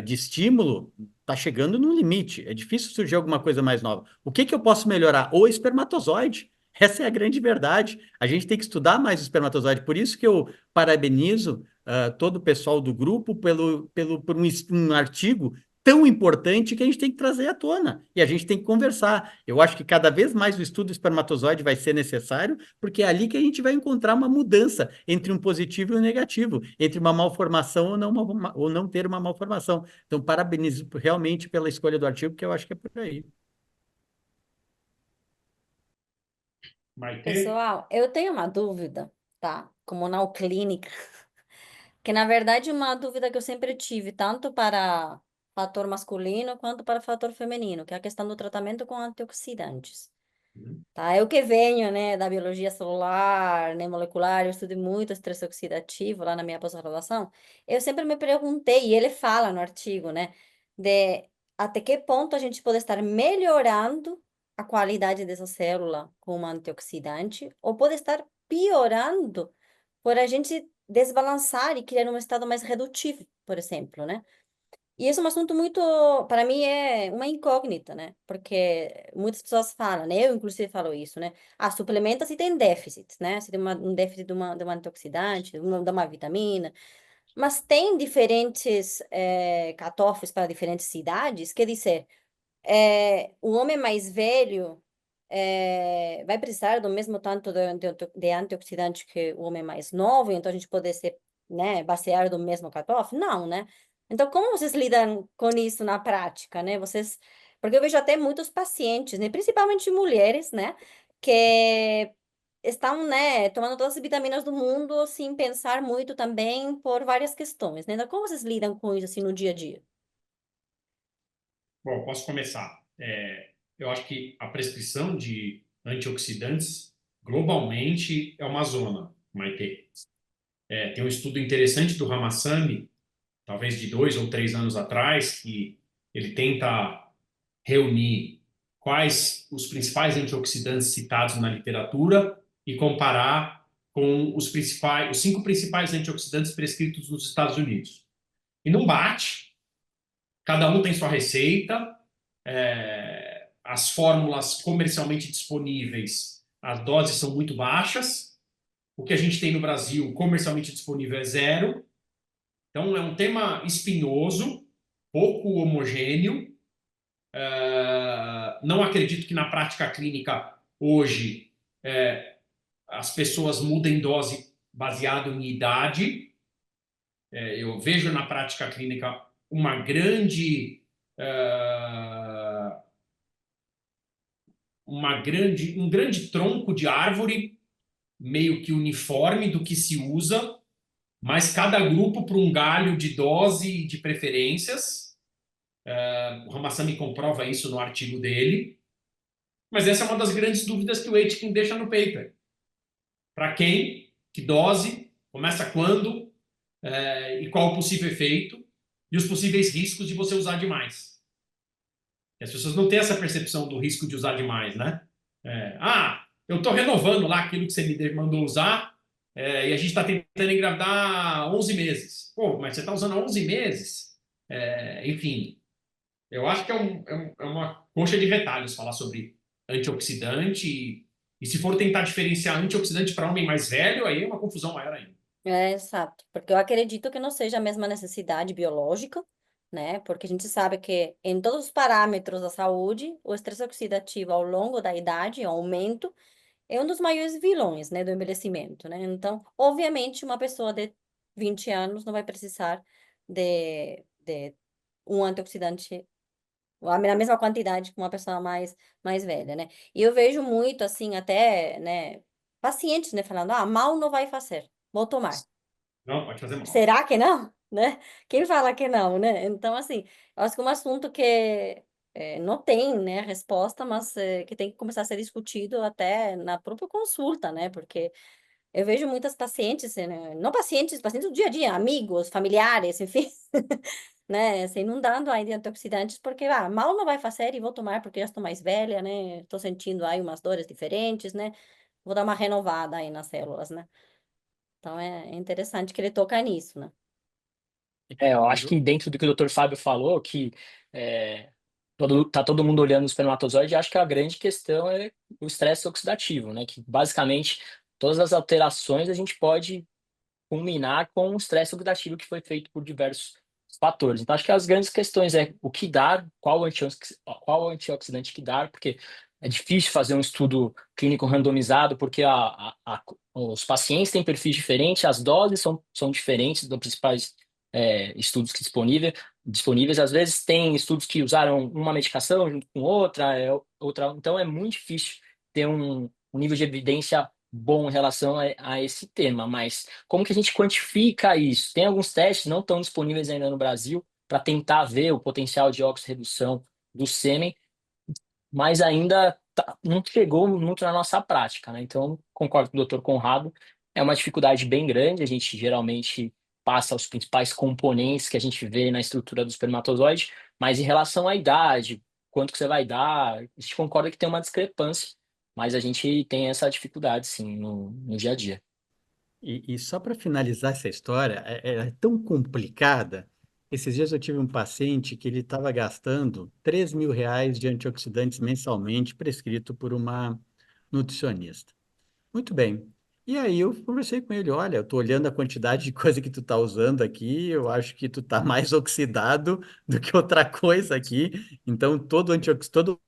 de estímulo está chegando no limite. É difícil surgir alguma coisa mais nova. O que que eu posso melhorar? O espermatozoide. Essa é a grande verdade. A gente tem que estudar mais o espermatozoide. Por isso que eu parabenizo todo o pessoal do grupo por um artigo tão importante que a gente tem que trazer à tona. E a gente tem que conversar. Eu acho que cada vez mais o estudo do espermatozoide vai ser necessário, porque é ali que a gente vai encontrar uma mudança entre um positivo e um negativo, entre uma malformação ou não ter uma malformação. Então, parabenizo realmente pela escolha do artigo, porque eu acho que é por aí. Maite? Pessoal, eu tenho uma dúvida, tá? Comunal clínica, que na verdade é uma dúvida que eu sempre tive, tanto para fator masculino quanto para fator feminino, que é a questão do tratamento com antioxidantes. Tá? Eu que venho, né, da biologia celular, né, molecular, eu estudo muito estresse oxidativo lá na minha pós-graduação. Eu sempre me perguntei, e ele fala no artigo, né, de até que ponto a gente pode estar melhorando a qualidade dessa célula com um antioxidante, ou pode estar piorando por a gente desbalançar e criar um estado mais redutivo, por exemplo, né? E esse é um assunto muito, para mim, é uma incógnita, né? Porque muitas pessoas falam, né? Eu, inclusive, falo isso, né? Ah, suplementa se tem déficit, né? Se tem um déficit de uma antioxidante, de uma vitamina. Mas tem diferentes cutoffs para diferentes idades, quer dizer, o homem mais velho vai precisar do mesmo tanto de antioxidante que o homem mais novo, então a gente pode ser, né, basear do mesmo cutoff? Não, né? Então, como vocês lidam com isso na prática, né? Porque eu vejo até muitos pacientes, né, principalmente mulheres, né, que estão, né, tomando todas as vitaminas do mundo sem pensar muito também por várias questões, né? Então, como vocês lidam com isso assim no dia a dia? Bom, posso começar. Eu acho que a prescrição de antioxidantes globalmente é uma zona, Maite. Tem um estudo interessante do Ramassami, talvez de 2 ou 3 anos atrás, que ele tenta reunir quais os principais antioxidantes citados na literatura e comparar com os 5 principais antioxidantes prescritos nos Estados Unidos. E não bate, cada um tem sua receita, as fórmulas comercialmente disponíveis, as doses são muito baixas, o que a gente tem no Brasil comercialmente disponível é zero, então é um tema espinhoso, pouco homogêneo. Não acredito que na prática clínica hoje as pessoas mudem dose baseado em idade. Eu vejo na prática clínica um grande tronco de árvore meio que uniforme do que se usa, mas cada grupo para um galho de dose e de preferências. O Ramassami comprova isso no artigo dele. Mas essa é uma das grandes dúvidas que o Aitken deixa no paper. Para quem? Que dose? Começa quando? E qual o possível efeito? E os possíveis riscos de você usar demais. E as pessoas não têm essa percepção do risco de usar demais, né? Eu estou renovando lá aquilo que você me mandou usar e a gente está tentando engravidar 11 meses. Pô, mas você está usando há 11 meses? Enfim, eu acho que é uma coxa de retalhos falar sobre antioxidante e se for tentar diferenciar antioxidante para homem mais velho, aí é uma confusão maior ainda. É, exato, porque eu acredito que não seja a mesma necessidade biológica, né? Porque a gente sabe que em todos os parâmetros da saúde, o estresse oxidativo ao longo da idade, o aumento, é um dos maiores vilões, né, do envelhecimento, né? Então, obviamente, uma pessoa de 20 anos não vai precisar de um antioxidante na mesma quantidade que uma pessoa mais velha, né? E eu vejo muito, assim, até, né, pacientes, né, falando, mal não vai fazer, vou tomar. Não, pode fazer mal. Será que não? Né? Quem fala que não, né? Então, assim, eu acho que é um assunto que não tem, né, resposta, mas que tem que começar a ser discutido até na própria consulta, né? Porque eu vejo muitas pacientes, né? Não pacientes, pacientes do dia a dia, amigos, familiares, enfim, né? Se inundando aí de antioxidantes, porque mal não vai fazer e vou tomar porque já estou mais velha, né? Estou sentindo aí umas dores diferentes, né? Vou dar uma renovada aí nas células, né? Então é interessante que ele toca nisso, né? Eu Mas acho que dentro do que o doutor Fábio falou, que é, tá todo mundo olhando o espermatozoide, acho que a grande questão é o estresse oxidativo, né? Que basicamente todas as alterações a gente pode culminar com o estresse oxidativo que foi feito por diversos fatores. Então, acho que as grandes questões é o que dar, qual antioxidante que dar, porque é difícil fazer um estudo clínico randomizado, porque os pacientes têm perfis diferentes, as doses são diferentes dos principais estudos que disponíveis. Às vezes tem estudos que usaram uma medicação junto com outra, outra. Então, é muito difícil ter um nível de evidência bom em relação a esse tema, mas como que a gente quantifica isso? Tem alguns testes não tão disponíveis ainda no Brasil para tentar ver o potencial de oxirredução do sêmen, mas ainda não chegou muito na nossa prática, né? Então, concordo com o Dr. Conrado, é uma dificuldade bem grande, a gente geralmente passa os principais componentes que a gente vê na estrutura do espermatozoide, mas em relação à idade, quanto que você vai dar, a gente concorda que tem uma discrepância, mas a gente tem essa dificuldade, sim, no dia a dia. E só para finalizar essa história, é tão complicada. Esses dias eu tive um paciente que ele estava gastando R$ 3.000 de antioxidantes mensalmente, prescrito por uma nutricionista. Muito bem. E aí eu conversei com ele, olha, eu tô olhando a quantidade de coisa que tu tá usando aqui, eu acho que tu tá mais oxidado do que outra coisa aqui. Então todo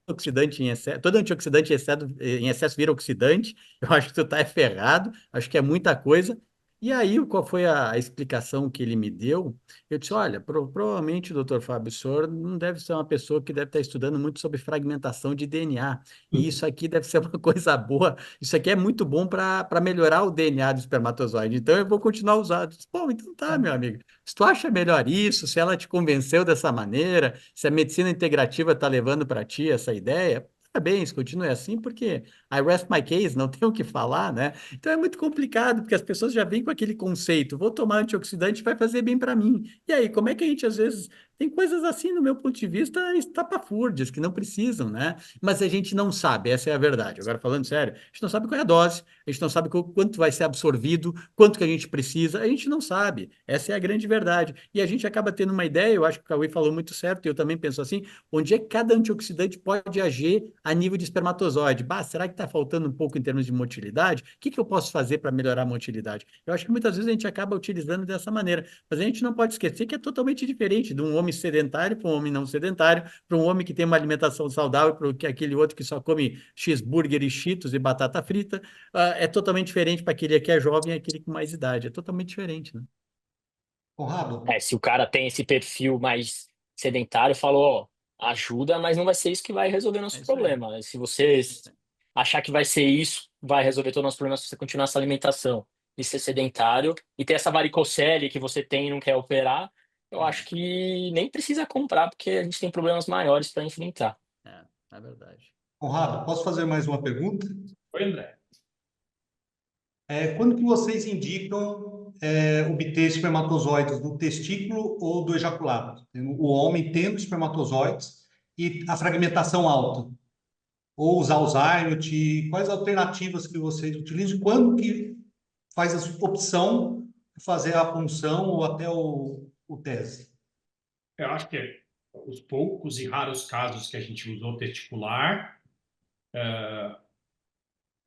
oxidante em excesso, todo antioxidante em excesso vira oxidante. Eu acho que tu tá ferrado, acho que é muita coisa. E aí, qual foi a explicação que ele me deu? Eu disse, olha, provavelmente, doutor Fábio, o senhor não deve ser uma pessoa que deve estar estudando muito sobre fragmentação de DNA. E isso aqui deve ser uma coisa boa, isso aqui é muito bom para melhorar o DNA do espermatozoide. Então eu vou continuar usando. Bom, então tá, meu amigo. Se tu acha melhor isso, se ela te convenceu dessa maneira, se a medicina integrativa está levando para ti essa ideia, parabéns, continue assim, porque I rest my case, não tenho o que falar, né? Então é muito complicado, porque as pessoas já vêm com aquele conceito, vou tomar antioxidante, vai fazer bem para mim. E aí, como é que a gente às vezes tem coisas assim, no meu ponto de vista, estapafúrdias, que não precisam, né? Mas a gente não sabe, essa é a verdade. Agora, falando sério, a gente não sabe qual é a dose, a gente não sabe quanto vai ser absorvido, quanto que a gente precisa, a gente não sabe. Essa é a grande verdade. E a gente acaba tendo uma ideia, eu acho que o Cauê falou muito certo, e eu também penso assim, onde é que cada antioxidante pode agir a nível de espermatozoide? Bah, será que está faltando um pouco em termos de motilidade? O que que eu posso fazer para melhorar a motilidade? Eu acho que muitas vezes a gente acaba utilizando dessa maneira, mas a gente não pode esquecer que é totalmente diferente de um homem sedentário para um homem não sedentário, para um homem que tem uma alimentação saudável, para aquele outro que só come cheeseburger e cheetos e batata frita, é totalmente diferente para aquele que é jovem e aquele com mais idade. É totalmente diferente, né? Conrado, Se o cara tem esse perfil mais sedentário, falou, ó, ajuda, mas não vai ser isso que vai resolver É nosso isso aí. problema, né? Se você achar que vai ser isso, vai resolver todos os nossos problemas se você continuar essa alimentação e ser sedentário e ter essa varicocele que você tem e não quer operar, eu acho É, que nem precisa comprar, porque a gente tem problemas maiores para enfrentar. é verdade. Conrado, posso fazer mais uma pergunta? Oi, André. Quando que vocês indicam obter espermatozoides do testículo ou do ejaculado? O homem tendo espermatozoides e a fragmentação alta, ou usar o Zymot, quais alternativas que vocês utilizam? Quando que faz a opção de fazer a punção ou até o TESE? Eu acho que os poucos e raros casos que a gente usou testicular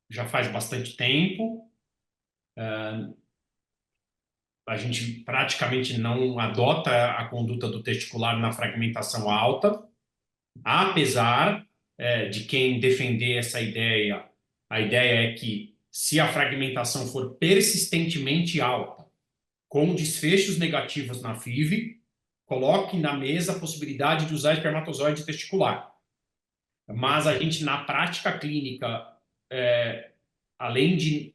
já faz bastante tempo. a gente praticamente não adota a conduta do testicular na fragmentação alta, apesar de quem defender essa ideia, a ideia é que se a fragmentação for persistentemente alta, com desfechos negativos na FIV, coloque na mesa a possibilidade de usar espermatozoide testicular. Mas a gente, na prática clínica, além de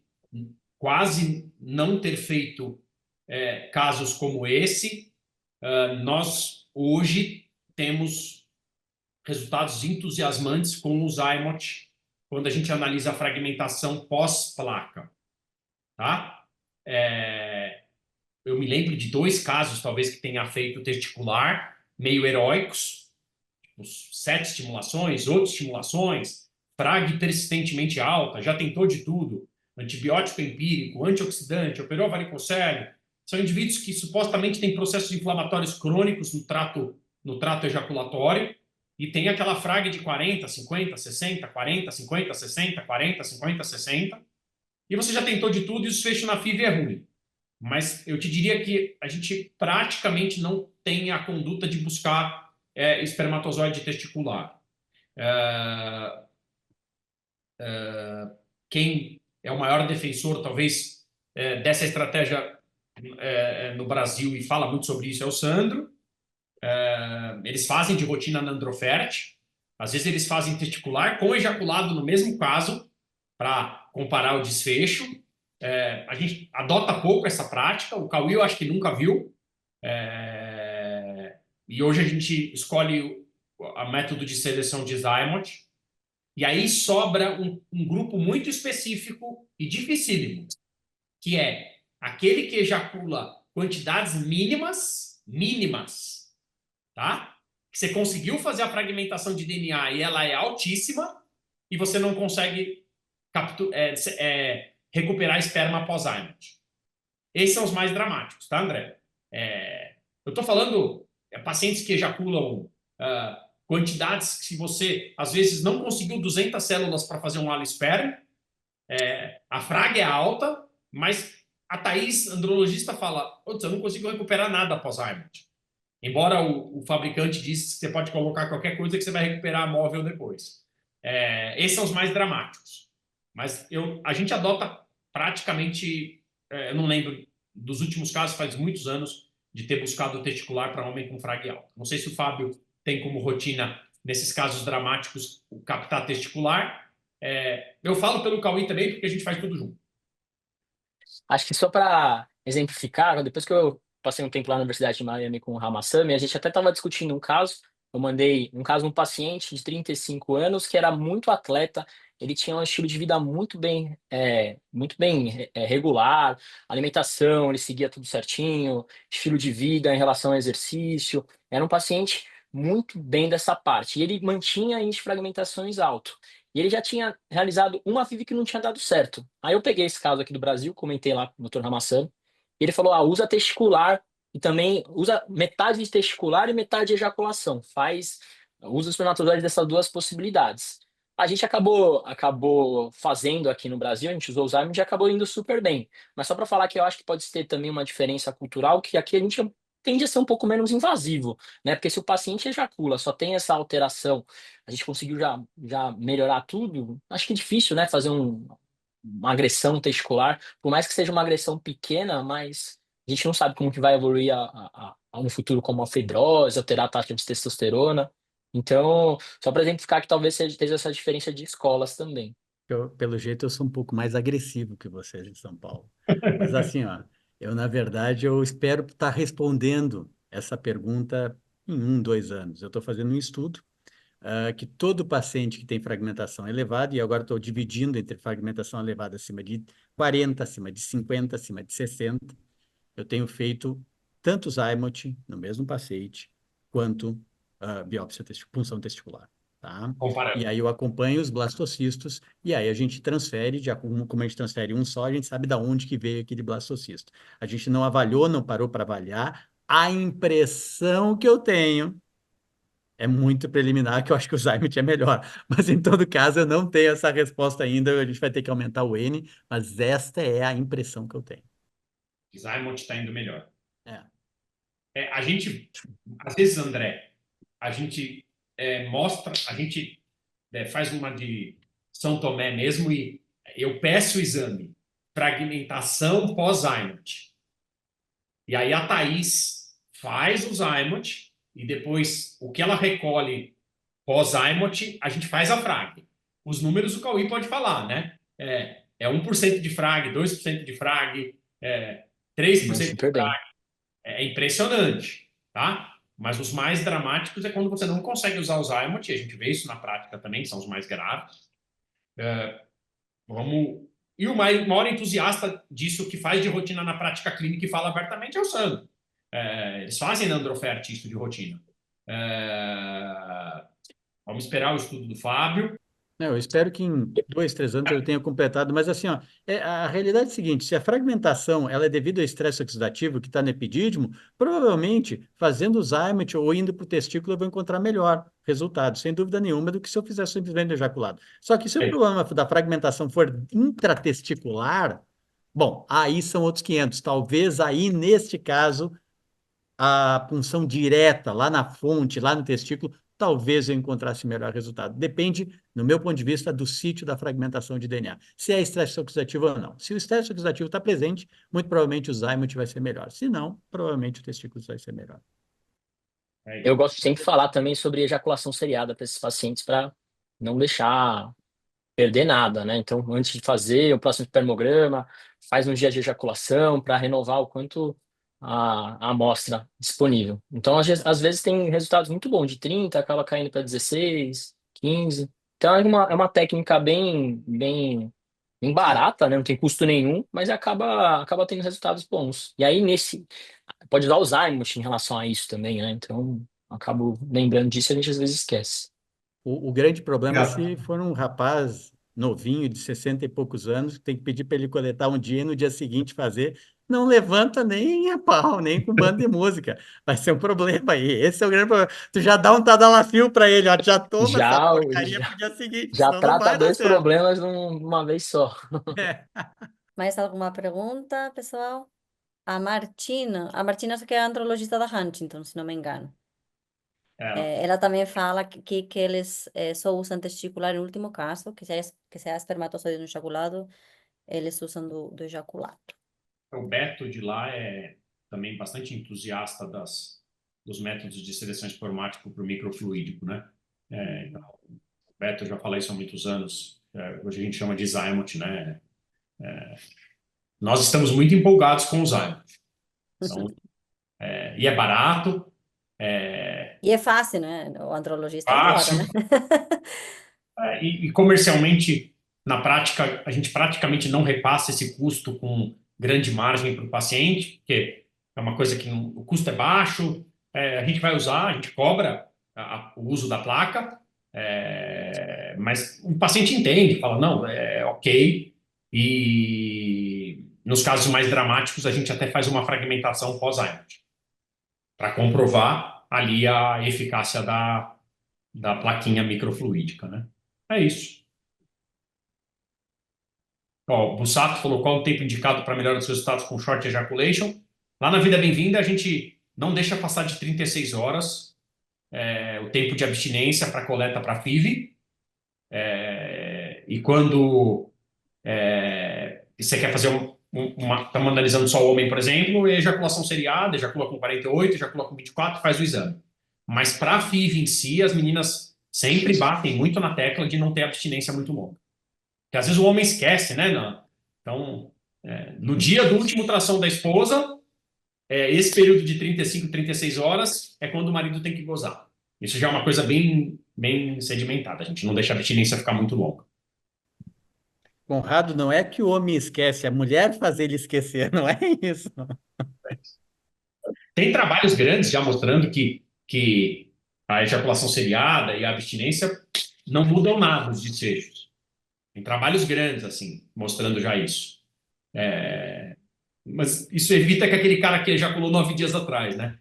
quase não ter feito casos como esse, nós hoje temos resultados entusiasmantes com o Zymot quando a gente analisa a fragmentação pós-placa. Tá? Eu me lembro de 2 casos, talvez, que tenha feito testicular, meio heróicos, tipo 7 estimulações, 8 estimulações, frag persistentemente alta, já tentou de tudo, antibiótico empírico, antioxidante, operou varicocele. São indivíduos que supostamente têm processos inflamatórios crônicos no trato ejaculatório e tem aquela frag de 40, 50, 60, 40, 50, 60, 40, 50, 60. E você já tentou de tudo e o desfecho na FIV é ruim. Mas eu te diria que a gente praticamente não tem a conduta de buscar espermatozoide testicular. Quem é o maior defensor, talvez, dessa estratégia no Brasil e fala muito sobre isso é o Sandro. Eles fazem de rotina na Androfert. Às vezes eles fazem testicular com ejaculado no mesmo caso para comparar o desfecho. A gente adota pouco essa prática. O Cauê eu acho que nunca viu. E hoje a gente escolhe a método de seleção de Zymot. E aí sobra um grupo muito específico e dificílimo, que é aquele que ejacula quantidades mínimas, tá? Que você conseguiu fazer a fragmentação de DNA e ela é altíssima e você não consegue recuperar esperma pós-Zymot. Esses são os mais dramáticos, tá, André? Eu estou falando pacientes que ejaculam quantidades que, se você, às vezes, não conseguiu 200 células para fazer um alisperme, a frag é alta, mas a Thaís, andrologista, fala: eu não consigo recuperar nada após Zymot. Embora o fabricante disse que você pode colocar qualquer coisa que você vai recuperar móvel depois. Esses são os mais dramáticos. Mas a gente adota praticamente, eu não lembro dos últimos casos, faz muitos anos, de ter buscado o testicular para homem com frag alta. Não sei se o Fábio tem como rotina, nesses casos dramáticos, o captar testicular. Eu falo pelo Cauê também, porque a gente faz tudo junto. Acho que só para exemplificar, depois que eu passei um tempo lá na Universidade de Miami com o Ramasamy, a gente até estava discutindo um caso. Eu mandei um caso de um paciente de 35 anos que era muito atleta, ele tinha um estilo de vida muito bem regular, alimentação, ele seguia tudo certinho, estilo de vida em relação ao exercício. Era um paciente muito bem dessa parte. E ele mantinha índice de fragmentações alto. E ele já tinha realizado uma FIV que não tinha dado certo. Aí eu peguei esse caso aqui do Brasil, comentei lá com o Dr. Ramassan, e ele falou: usa testicular e também usa metade de testicular e metade de ejaculação. Usa os espermatozoides dessas 2 possibilidades. A gente acabou fazendo aqui no Brasil, a gente usou o Zyme e acabou indo super bem. Mas só para falar que eu acho que pode ter também uma diferença cultural, que aqui a gente tende a ser um pouco menos invasivo, né? Porque se o paciente ejacula, só tem essa alteração, a gente conseguiu já melhorar tudo, acho que é difícil, né? Fazer uma agressão testicular, por mais que seja uma agressão pequena, mas a gente não sabe como que vai evoluir no futuro, como a fibrose, alterar a taxa de testosterona. Então, só para exemplificar que talvez esteja essa diferença de escolas também. Pelo jeito, eu sou um pouco mais agressivo que vocês em São Paulo. Mas assim, ó, na verdade, eu espero estar respondendo essa pergunta em 2 anos. Eu estou fazendo um estudo que todo paciente que tem fragmentação elevada, e agora estou dividindo entre fragmentação elevada acima de 40, acima de 50, acima de 60, eu tenho feito tanto Zymot no mesmo paciente, quanto punção testicular. Tá? E aí eu acompanho os blastocistos, e aí a gente transfere, como a gente transfere um só, a gente sabe de onde que veio aquele blastocisto. A gente não avaliou, não parou para avaliar. A impressão que eu tenho é muito preliminar, que eu acho que o Zymit é melhor. Mas, em todo caso, eu não tenho essa resposta ainda, a gente vai ter que aumentar o N, mas esta é a impressão que eu tenho. Zymote está indo melhor. É. A gente, às vezes, André, a gente mostra, a gente faz uma de São Tomé mesmo e eu peço o exame, fragmentação pós-Zymote. E aí a Thaís faz o Zymote e depois o que ela recolhe pós-Zymote, a gente faz a frag. Os números o Cauê pode falar, né? É 1% de frag, 2% de frag, 3% de Super bem. frag. É impressionante, tá? Mas os mais dramáticos é quando você não consegue usar o Zymote, e a gente vê isso na prática também, que são os mais graves. E o maior entusiasta disso que faz de rotina na prática clínica e fala abertamente é o Sandro. Eles fazem na Androfert isso de rotina. Vamos esperar o estudo do Fábio. Não, eu espero que em 2, 3 anos eu tenha completado, mas assim, ó, a realidade é a seguinte: se a fragmentação ela é devido ao estresse oxidativo que está no epidídimo, provavelmente fazendo o Zymote ou indo para o testículo eu vou encontrar melhor resultado, sem dúvida nenhuma, do que se eu fizesse simplesmente ejaculado. Só que se o problema da fragmentação for intratesticular, bom, aí são outros 500. Talvez aí, neste caso, a punção direta lá na fonte, lá no testículo, talvez eu encontrasse melhor resultado. Depende, no meu ponto de vista, do sítio da fragmentação de DNA. Se é estresse oxidativo ou não. Se o estresse oxidativo está presente, muito provavelmente o Zymote vai ser melhor. Se não, provavelmente o testículo vai ser melhor. Eu gosto sempre de falar também sobre ejaculação seriada para esses pacientes, para não deixar perder nada, né? Então, antes de fazer o próximo espermograma, faz um dia de ejaculação para renovar o quanto a amostra disponível. Então, às vezes tem resultados muito bons, de 30 acaba caindo para 16, 15. Então, é uma técnica bem barata, né? Não tem custo nenhum, mas acaba tendo resultados bons. E aí, pode usar o Zymote em relação a isso também, né? Então, acabo lembrando disso e a gente às vezes esquece. O grande problema é Obrigado. se for um rapaz novinho, de 60 e poucos anos, que tem que pedir para ele coletar um dia e no dia seguinte fazer, não levanta nem a pau, nem com banda de música. Vai ser um problema aí. Esse é o grande problema. Tu já dá um tadalafil para ele, ó, já toma essa Já, porcaria já, pro dia seguinte, já senão não trata vai dar dois certo. problemas numa vez só. É. Mais alguma pergunta, pessoal? A Martina que é a andrologista da Huntington, se não me engano. Ela também fala que eles só usam testicular em último caso, que se há espermatozoide no ejaculado, eles usam do ejaculado. O Beto de lá é também bastante entusiasta dos métodos de seleção espermático para o microfluídico, né? Então, o Beto já fala isso há muitos anos. Hoje a gente chama de Zymote, né? Nós estamos muito empolgados com o Zymote. Então, e é barato, E é fácil, né? O andrologista adora, fácil, né? e comercialmente, na prática, a gente praticamente não repassa esse custo com grande margem para o paciente, porque é uma coisa que o custo é baixo, a gente vai usar, a gente cobra o uso da placa, mas o paciente entende, fala, não, é ok, e nos casos mais dramáticos, a gente até faz uma fragmentação pós-Zymote, para comprovar ali a eficácia da plaquinha microfluídica, né? É isso. Ó, o Bussato falou qual o tempo indicado para melhora dos resultados com short ejaculation. Lá na Vida Bem-vinda, a gente não deixa passar de 36 horas o tempo de abstinência para coleta para FIV. E quando você quer fazer estamos analisando só o homem, por exemplo, ejaculação seriada, ejacula com 48, ejacula com 24, faz o exame. Mas para a FIV em si, as meninas sempre batem muito na tecla de não ter abstinência muito longa. Porque às vezes o homem esquece, né? Então, no dia do último ultrassom da esposa, esse período de 35, 36 horas é quando o marido tem que gozar. Isso já é uma coisa bem, bem sedimentada. A gente não deixa a abstinência ficar muito longa. Conrado, não é que o homem esquece, a mulher faz ele esquecer, não é isso. Tem trabalhos grandes já mostrando que a ejaculação seriada e a abstinência não mudam nada os desfechos. Tem trabalhos grandes, assim, mostrando já isso. Mas isso evita que aquele cara que ejaculou 9 dias atrás, né?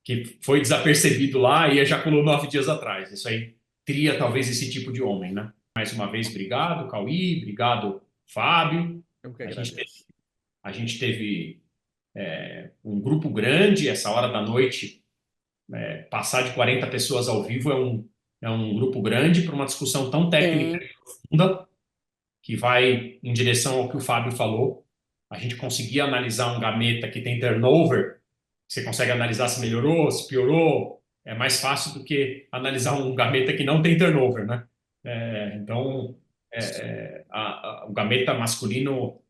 Que foi desapercebido lá e ejaculou 9 dias atrás. Isso aí cria talvez esse tipo de homem, né? Mais uma vez, obrigado, Cauí, obrigado, Fábio. Eu que A gente agradeço. A gente teve um grupo grande, essa hora da noite, passar de 40 pessoas ao vivo é um grupo grande para uma discussão tão técnica Sim. e profunda, que vai em direção ao que o Fábio falou. A gente conseguir analisar um gameta que tem turnover, você consegue analisar se melhorou, se piorou, é mais fácil do que analisar um gameta que não tem turnover, né? Então, o gameta masculino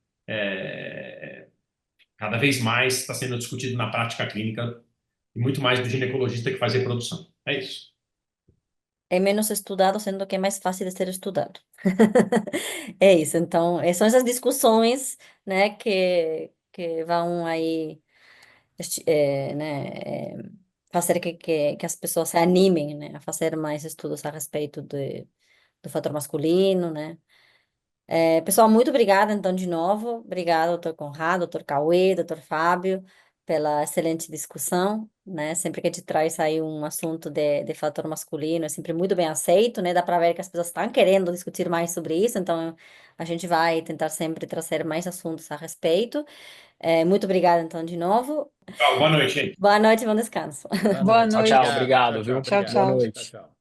cada vez mais está sendo discutido na prática clínica e muito mais do ginecologista que faz reprodução. É isso. É menos estudado, sendo que é mais fácil de ser estudado. É isso. Então, são essas discussões, né, que vão aí, né, fazer que as pessoas se animem, né, a fazer mais estudos a respeito do fator masculino, né. Pessoal, muito obrigada, então, de novo. Obrigada, doutor Conrado, doutor Cauê, doutor Fábio, pela excelente discussão, né? Sempre que a gente traz aí um assunto de fator masculino, é sempre muito bem aceito, né? Dá para ver que as pessoas estão querendo discutir mais sobre isso, então a gente vai tentar sempre trazer mais assuntos a respeito. Muito obrigada, então, de novo. Boa noite, gente. Boa noite e bom descanso. Boa Boa noite. Tchau, tchau. noite. Obrigado. Obrigado, Tchau, viu? tchau. Tchau, Obrigado. Boa tchau. Tchau, noite. tchau.